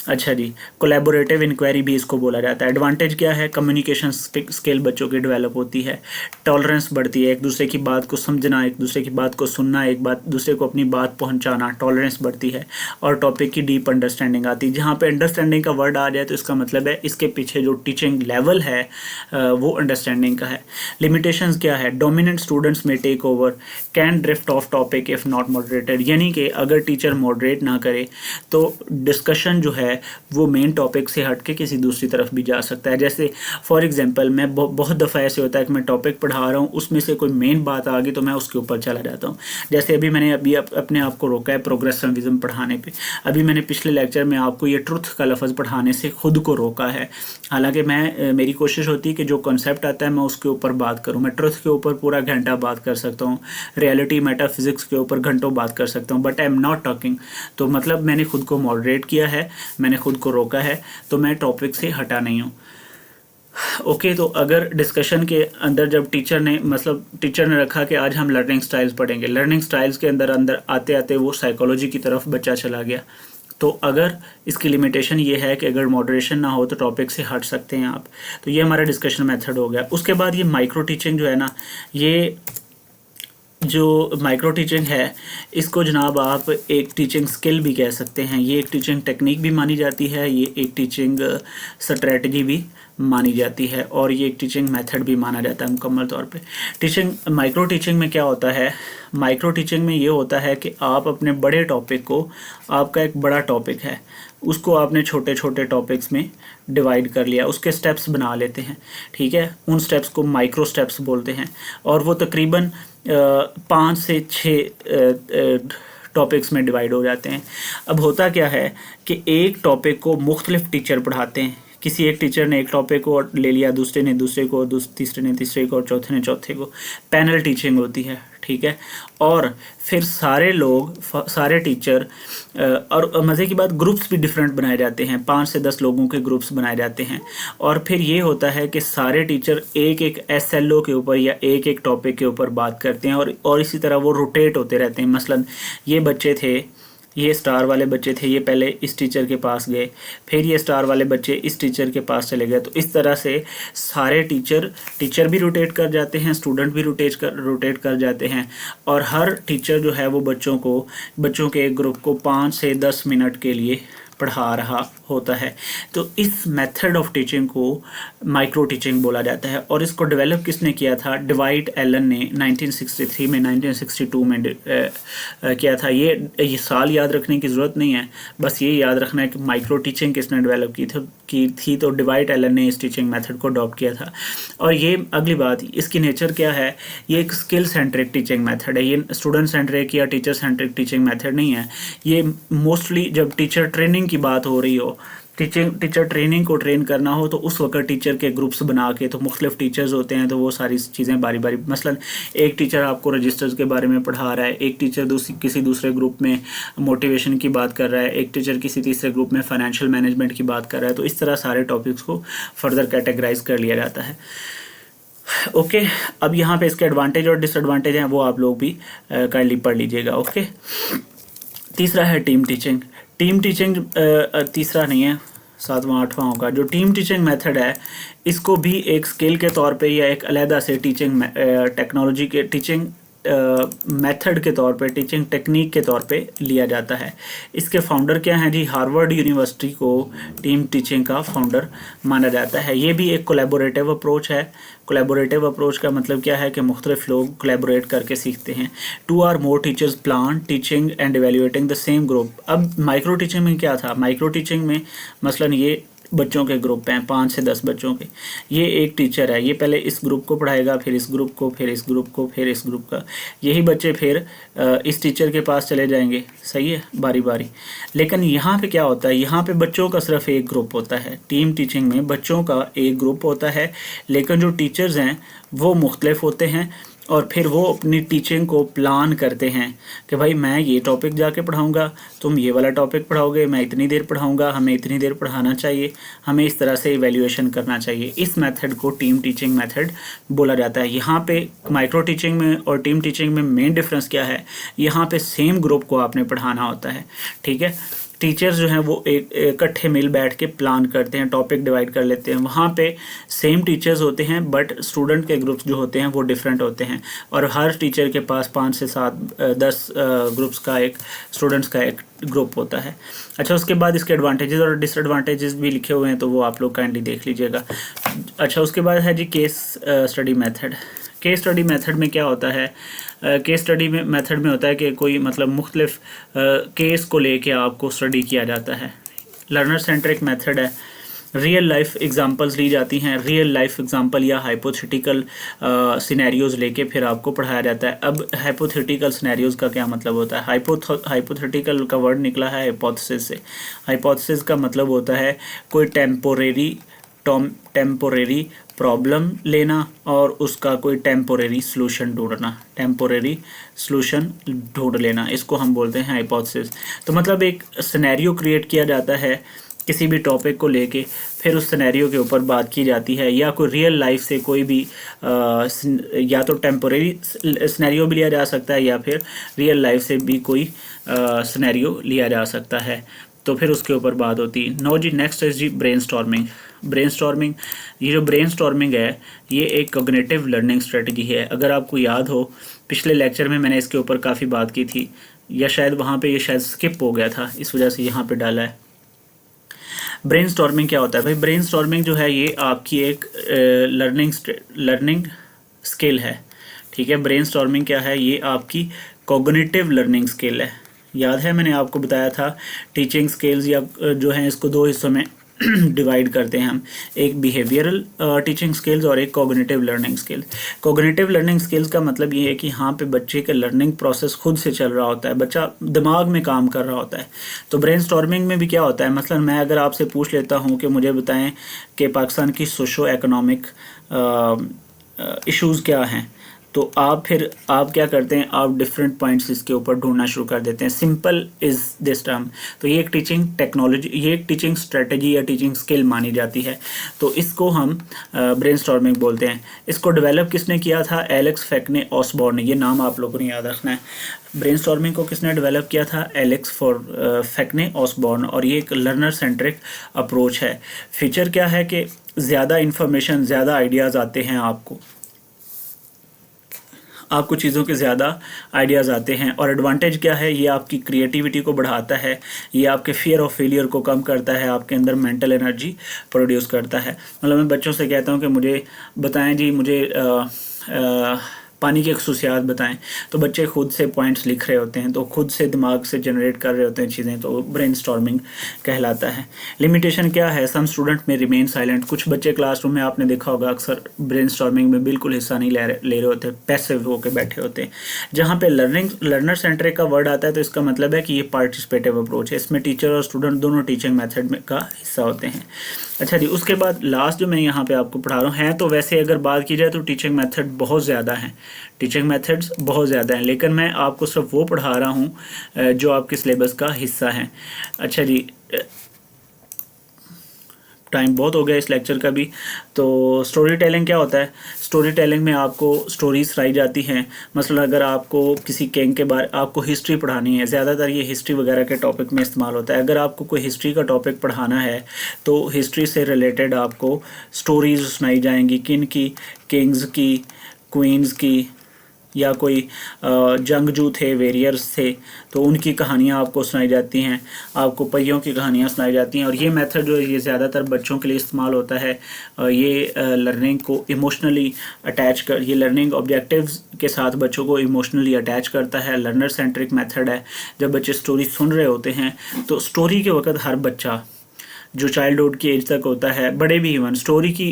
अच्छा जी, कोलैबोरेटिव इंक्वायरी भी इसको बोला जाता है। एडवांटेज क्या है? कम्युनिकेशन स्किल बच्चों की डेवलप होती है, टॉलरेंस बढ़ती है, एक दूसरे की बात को समझना, एक दूसरे की बात को सुनना, एक बात दूसरे को अपनी बात पहुंचाना, टॉलरेंस बढ़ती है और टॉपिक की डीप अंडरस्टैंडिंग आती है। जहाँ पे अंडरस्टैंडिंग का वर्ड आ जाए तो इसका मतलब है इसके पीछे जो टीचिंग लेवल है वो अंडरस्टैंडिंग का है। लिमिटेशंस क्या है? Dominant students may take over, can drift off topic if not moderated, यानी कि अगर टीचर मॉडरेट ना करे तो डिस्कशन जो है वो मेन टॉपिक से हट के किसी दूसरी तरफ भी जा सकता है। जैसे फॉर एग्जांपल मैं बहुत दफ़ा ऐसे होता है कि मैं टॉपिक पढ़ा रहा हूँ, उसमें से कोई मेन बात आ गई तो मैं उसके ऊपर चला जाता हूँ। जैसे अभी मैंने अपने आप को रोका है प्रोग्रेसिविज्म पढ़ाने पे। अभी मैंने पिछले लेक्चर में आपको ये ट्रुथ का लफ्ज़ पढ़ाने से खुद को रोका है। हालांकि मेरी कोशिश होती है कि जो कॉन्सेप्ट आता है मैं उसके ऊपर बात करूँ। मैं ट्रुथ के ऊपर पूरा घंटा बात कर सकता हूँ, रियलिटी मेटाफिजिक्स के ऊपर घंटों बात कर सकता हूँ, but I am not talking. तो मतलब मैंने खुद को मॉडरेट किया है, मैंने खुद को रोका है, तो मैं टॉपिक से हटा नहीं हूँ। ओके, तो अगर डिस्कशन के अंदर जब टीचर ने रखा कि आज हम लर्निंग स्टाइल्स पढ़ेंगे, लर्निंग स्टाइल्स के अंदर आते आते वो साइकोलॉजी की तरफ बच्चा चला गया, तो अगर इसकी लिमिटेशन ये है कि अगर मॉडरेशन ना हो तो टॉपिक से हट सकते हैं आप। तो ये हमारा डिस्कशन मेथड हो गया। उसके बाद ये माइक्रो टीचिंग जो है ना, ये जो माइक्रो टीचिंग है इसको जनाब आप एक टीचिंग स्किल भी कह सकते हैं, ये एक टीचिंग टेक्निक भी मानी जाती है, ये एक टीचिंग स्ट्रेटजी भी मानी जाती है और ये एक टीचिंग मेथड भी माना जाता है मुकम्मल तौर पे। माइक्रो टीचिंग में क्या होता है? माइक्रो टीचिंग में ये होता है कि आप अपने बड़े टॉपिक को, आपका एक बड़ा टॉपिक है उसको आपने छोटे छोटे टॉपिक्स में डिवाइड कर लिया, उसके स्टेप्स बना लेते हैं, ठीक है, उन स्टेप्स को माइक्रो स्टेप्स बोलते हैं और वो तकरीबन 5 से 6 टॉपिक्स में डिवाइड हो जाते हैं। अब होता क्या है कि एक टॉपिक को मुख्तलिफ टीचर पढ़ाते हैं, किसी एक टीचर ने एक टॉपिक को ले लिया, दूसरे ने दूसरे को, तीसरे ने तीसरे को और चौथे ने चौथे को। पैनल टीचिंग होती है, ठीक है। और फिर सारे लोग, सारे टीचर, और मज़े की बात, ग्रुप्स भी डिफरेंट बनाए जाते हैं, 5 से 10 लोगों के ग्रुप्स बनाए जाते हैं। और फिर ये होता है कि सारे टीचर एक एक SLO के ऊपर या एक एक टॉपिक के ऊपर बात करते हैं, और इसी तरह वो रोटेट होते रहते हैं। मसलन ये बच्चे थे, ये स्टार वाले बच्चे थे, ये पहले इस टीचर के पास गए, फिर ये स्टार वाले बच्चे इस टीचर के पास चले गए। तो इस तरह से सारे टीचर भी रोटेट कर जाते हैं, स्टूडेंट भी रोटेट कर जाते हैं, और हर टीचर जो है वो बच्चों के एक ग्रुप को 5 से 10 मिनट के लिए पढ़ा रहा होता है। तो इस मेथड ऑफ टीचिंग को माइक्रो टीचिंग बोला जाता है। और इसको डेवलप किसने किया था? डिवाइट एलन ने 1963 में 1962 में किया था। ये साल याद रखने की ज़रूरत नहीं है, बस ये याद रखना है कि माइक्रो टीचिंग किसने डेवलप की थी। तो डिवाइट एलन ने इस टीचिंग मेथड को अडॉप्ट किया था। और ये अगली बात, इसकी नेचर क्या है? ये एक स्किल सेंट्रिक टीचिंग मेथड है, ये स्टूडेंट सेंट्रिक या टीचर सेंट्रिक टीचिंग मेथड नहीं है। ये मोस्टली जब टीचर ट्रेनिंग की बात हो रही हो, टीचर ट्रेनिंग को ट्रेन करना हो, तो उस वक्त टीचर के ग्रुप्स बना के, तो मुख्तलिफ टीचर्स होते हैं, तो वो सारी चीज़ें बारी बारी, मसलन एक टीचर आपको रजिस्टर्स के बारे में पढ़ा रहा है, एक टीचर किसी दूसरे ग्रुप में मोटिवेशन की बात कर रहा है, एक टीचर किसी तीसरे ग्रुप में फाइनेंशियल मैनेजमेंट की बात कर रहा है। तो इस तरह सारे टॉपिक्स को फर्दर कैटेगराइज कर लिया जाता है। ओके, अब यहाँ पे इसके एडवांटेज और डिसएडवांटेज हैं, वो आप लोग भी काइंडली पढ़ लीजिएगा। ओके, तीसरा है टीम टीचिंग। टीम टीचिंग तीसरा नहीं है, 7वां 8वां होगा। जो टीम टीचिंग मेथड है, इसको भी एक स्किल के तौर पे या एक अलहदा से टीचिंग टेक्नोलॉजी के टीचिंग मेथड के तौर पे, टीचिंग टेक्निक के तौर पे लिया जाता है। इसके फाउंडर क्या हैं जी? हार्वर्ड यूनिवर्सिटी को टीम टीचिंग का फाउंडर माना जाता है। ये भी एक कोलैबोरेटिव अप्रोच है। कोलैबोरेटिव अप्रोच का मतलब क्या है कि मुख्तलिफ लोग कोलैबोरेट करके सीखते हैं। 2 or more teachers plan teaching and evaluating the same group. अब माइक्रो टीचिंग में क्या था? माइक्रो टीचिंग में मसलन ये बच्चों के ग्रुप हैं, 5 से 10 बच्चों के। ये एक टीचर है, ये पहले इस ग्रुप को पढ़ाएगा, फिर इस ग्रुप को, फिर इस ग्रुप को, फिर इस ग्रुप का। यही बच्चे फिर इस टीचर के पास चले जाएंगे, सही है, बारी बारी। लेकिन यहाँ पे क्या होता है? यहाँ पे बच्चों का सिर्फ एक ग्रुप होता है। टीम टीचिंग में बच्चों का एक ग्रुप होता है, लेकिन जो टीचर्स हैं वो मुख्तलिफ होते हैं, और फिर वो अपनी टीचिंग को प्लान करते हैं कि भाई मैं ये टॉपिक जाके पढ़ाऊँगा, तुम ये वाला टॉपिक पढ़ाओगे, मैं इतनी देर पढ़ाऊँगा, हमें इतनी देर पढ़ाना चाहिए, हमें इस तरह से इवैल्यूएशन करना चाहिए। इस मेथड को टीम टीचिंग मेथड बोला जाता है। यहाँ पे माइक्रो टीचिंग में और टीम टीचिंग में मेन डिफरेंस क्या है? यहाँ पे सेम ग्रुप को आपने पढ़ाना होता है, ठीक है। टीचर्स जो हैं वो इकट्ठे मिल बैठ के प्लान करते हैं, टॉपिक डिवाइड कर लेते हैं। वहाँ पे सेम टीचर्स होते हैं, बट स्टूडेंट के ग्रुप्स जो होते हैं वो डिफरेंट होते हैं, और हर टीचर के पास 5 से 7 10 ग्रुप्स का एक स्टूडेंट्स का एक ग्रुप होता है। अच्छा, उसके बाद इसके एडवांटेजेस और डिसएडवांटेजेस भी लिखे हुए हैं, तो वो आप लोग काइंडली देख लीजिएगा। अच्छा, उसके बाद है जी case study method. Case study method में क्या होता है? केस स्टडी में मेथड में होता है कि कोई मतलब मुख्तलिफ केस को लेके आपको स्टडी किया जाता है। लर्नर सेंट्रिक मेथड है। रियल लाइफ एग्जांपल्स ली जाती हैं, रियल लाइफ एग्जांपल या हाइपोथेटिकल सिनेरियोज लेके फिर आपको पढ़ाया जाता है। अब हाइपोथेटिकल सिनेरियोज का क्या मतलब होता है? हाइपोथेटिकल का वर्ड निकला है हाइपोथेसिस से। हाइपोथेसिस का मतलब होता है कोई टेम्पोरेरी प्रॉब्लम लेना और उसका कोई टेम्पोरेरी सॉल्यूशन ढूंढ लेना, इसको हम बोलते हैं हाइपोथेसिस। तो मतलब एक सिनेरियो क्रिएट किया जाता है किसी भी टॉपिक को लेके, फिर उस सिनेरियो के ऊपर बात की जाती है, या कोई रियल लाइफ से कोई भी या तो टेम्पोरेरी सिनेरियो भी लिया जा सकता है, या फिर रियल लाइफ से भी कोई सिनेरियो लिया जा सकता है, तो फिर उसके ऊपर बात होती है। नो जी, नेक्स्ट इज जी ब्रेनस्टॉर्मिंग। ये जो ब्रेनस्टॉर्मिंग है, ये एक कॉग्निटिव लर्निंग स्ट्रेटजी है। अगर आपको याद हो, पिछले लेक्चर में मैंने इसके ऊपर काफ़ी बात की थी, या शायद वहाँ पे ये शायद स्किप हो गया था, इस वजह से यहाँ पे डाला है। ब्रेनस्टॉर्मिंग क्या होता है भाई? ब्रेनस्टॉर्मिंग जो है ये आपकी एक लर्निंग स्किल है, ठीक है। ब्रेनस्टॉर्मिंग क्या है? ये आपकी कॉग्निटिव लर्निंग स्किल है। याद है मैंने आपको बताया था टीचिंग स्किल्स या जो हैं इसको 2 हिस्सों में डिवाइड करते हैं हम, एक बिहेवियरल टीचिंग स्किल्स और एक cognitive learning skills. Cognitive learning skills का मतलब ये है कि यहाँ पे बच्चे का लर्निंग प्रोसेस खुद से चल रहा होता है, बच्चा दिमाग में काम कर रहा होता है। तो ब्रेनस्टॉर्मिंग में भी क्या होता है? मसलन मैं अगर आपसे पूछ लेता हूँ कि मुझे बताएं कि पाकिस्तान की सोशो इकोनॉमिक इश्यूज़ क्या हैं, तो आप क्या करते हैं, आप डिफरेंट पॉइंट्स इसके ऊपर ढूंढना शुरू कर देते हैं। Simple is this term. तो ये एक टीचिंग टेक्नोलॉजी, ये एक टीचिंग स्ट्रेटजी या टीचिंग स्किल मानी जाती है। तो इसको हम ब्रेनस्टॉर्मिंग बोलते हैं। इसको डेवलप किसने किया था? एलेक्स फेकने ऑसबॉर्न ने। ये नाम आप लोगों ने याद रखना है। ब्रेनस्टॉर्मिंग को किसने डेवलप किया था? एलेक्स फेकने ऑसबॉर्न। और ये एक लर्नर सेंट्रिक अप्रोच है। फीचर क्या है कि ज़्यादा इन्फॉर्मेशन, ज़्यादा आइडियाज़ आते हैं आपको चीज़ों के ज़्यादा आइडियाज़ आते हैं। और एडवांटेज क्या है? ये आपकी क्रिएटिविटी को बढ़ाता है, ये आपके फियर ऑफ फेलियर को कम करता है, आपके अंदर मेंटल एनर्जी प्रोड्यूस करता है। मतलब मैं बच्चों से कहता हूँ कि मुझे बताएं जी, मुझे पानी की खसूसियात बताएं, तो बच्चे खुद से पॉइंट्स लिख रहे होते हैं, तो खुद से दिमाग से जनरेट कर रहे होते हैं चीज़ें, तो ब्रेनस्टॉर्मिंग कहलाता है। लिमिटेशन क्या है? सम स्टूडेंट में रिमेन साइलेंट। कुछ बच्चे क्लासरूम में आपने देखा होगा अक्सर ब्रेनस्टॉर्मिंग में बिल्कुल हिस्सा नहीं ले रहे होते, पैसिव होकर बैठे होते हैं। जहाँ पे लर्नर सेंट्रिक का वर्ड आता है तो इसका मतलब है कि ये पार्टिसिपेटिव अप्रोच है। इसमें टीचर और स्टूडेंट दोनों टीचिंग मेथड का हिस्सा होते हैं। अच्छा जी, उसके बाद लास्ट जो मैं यहाँ पे आपको पढ़ा रहा हूँ है, तो वैसे अगर बात की जाए तो टीचिंग मेथड बहुत ज़्यादा हैं, टीचिंग मेथड्स बहुत ज़्यादा हैं, लेकिन मैं आपको सिर्फ वो पढ़ा रहा हूँ जो आपके सिलेबस का हिस्सा है। अच्छा जी, टाइम बहुत हो गया इस लेक्चर का भी। तो स्टोरी टेलिंग क्या होता है? स्टोरी टेलिंग में आपको स्टोरीज सुनाई जाती हैं। मसलन अगर आपको किसी किंग के बारे, आपको हिस्ट्री पढ़ानी है, ज़्यादातर ये हिस्ट्री वगैरह के टॉपिक में इस्तेमाल होता है। अगर आपको कोई हिस्ट्री का टॉपिक पढ़ाना है तो हिस्ट्री से रिलेटेड आपको स्टोरीज सुनाई जाएंगी। किन की? किंग्स की, क्वींस की, या कोई जंगजू थे, वेरियर्स थे, तो उनकी कहानियाँ आपको सुनाई जाती हैं, आपको पहियों की कहानियाँ सुनाई जाती हैं। और ये मेथड जो है ये ज़्यादातर बच्चों के लिए इस्तेमाल होता है। ये लर्निंग को इमोशनली अटैच कर, ये लर्निंग ऑब्जेक्टिव्स के साथ बच्चों को इमोशनली अटैच करता है। लर्नर सेंट्रिक मेथड है। जब बच्चे स्टोरी सुन रहे होते हैं तो स्टोरी के वक्त हर बच्चा जो चाइल्डहुड की एज तक होता है, बड़े भी इवन स्टोरी की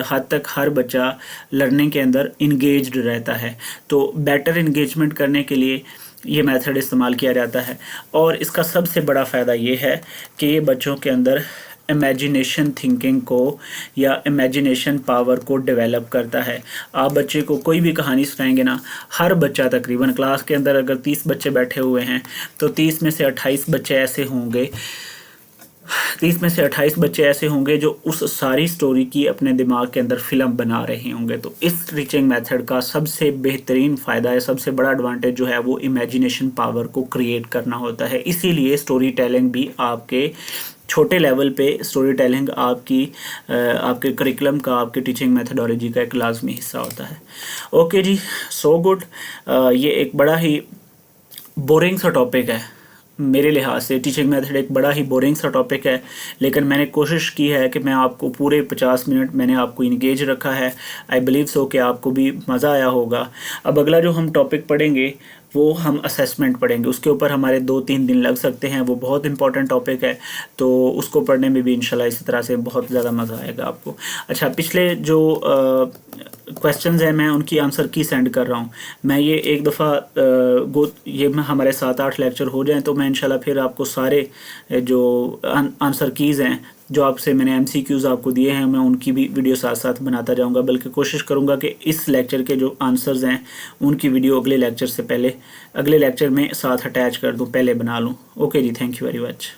हद तक हर बच्चा लर्निंग के अंदर इंगेज्ड रहता है। तो बेटर इंगेजमेंट करने के लिए ये मेथड इस्तेमाल किया जाता है। और इसका सबसे बड़ा फ़ायदा ये है कि ये बच्चों के अंदर इमेजिनेशन थिंकिंग को या इमेजिनेशन पावर को डेवलप करता है। आप बच्चे को कोई भी कहानी सुनाएंगे ना, हर बच्चा तकरीबन क्लास के अंदर अगर 30 बच्चे बैठे हुए हैं तो 30 में से 28 बच्चे ऐसे होंगे, 30 में से 28 बच्चे ऐसे होंगे जो उस सारी स्टोरी की अपने दिमाग के अंदर फिल्म बना रहे होंगे। तो इस टीचिंग मेथड का सबसे बेहतरीन फ़ायदा है, सबसे बड़ा एडवांटेज जो है वो इमेजिनेशन पावर को क्रिएट करना होता है। इसीलिए स्टोरी टेलिंग भी आपके छोटे लेवल पे स्टोरी टेलिंग आपके करिकुलम का, आपके टीचिंग मेथडोलॉजी का एक लाजमी हिस्सा होता है। ओके जी, सो गुड। ये एक बड़ा ही बोरिंग सा टॉपिक है मेरे लिहाज से। टीचिंग मेथड एक बड़ा ही बोरिंग सा टॉपिक है, लेकिन मैंने कोशिश की है कि मैं आपको पूरे 50 मिनट मैंने आपको इंगेज रखा है। आई बिलीव सो कि आपको भी मज़ा आया होगा। अब अगला जो हम टॉपिक पढ़ेंगे वो हम असेसमेंट पढ़ेंगे। उसके ऊपर हमारे 2-3 दिन लग सकते हैं। वो बहुत इंपॉर्टेंट टॉपिक है, तो उसको पढ़ने में भी इंशाल्लाह इसी तरह से बहुत ज़्यादा मज़ा आएगा आपको। अच्छा, पिछले जो क्वेश्चंस हैं मैं उनकी आंसर की सेंड कर रहा हूँ। मैं ये एक दफ़ा ये हमारे 7-8 लेक्चर हो जाएं तो मैं इंशाल्लाह फिर आपको सारे जो आंसर कीज़ हैं जो आपसे मैंने MCQs आपको दिए हैं मैं उनकी भी वीडियो साथ साथ बनाता जाऊंगा। बल्कि कोशिश करूंगा कि इस लेक्चर के जो आंसर्स हैं उनकी वीडियो अगले लेक्चर से पहले, अगले लेक्चर में साथ अटैच कर दूं, पहले बना लूं। ओके जी, थैंक यू वेरी मच।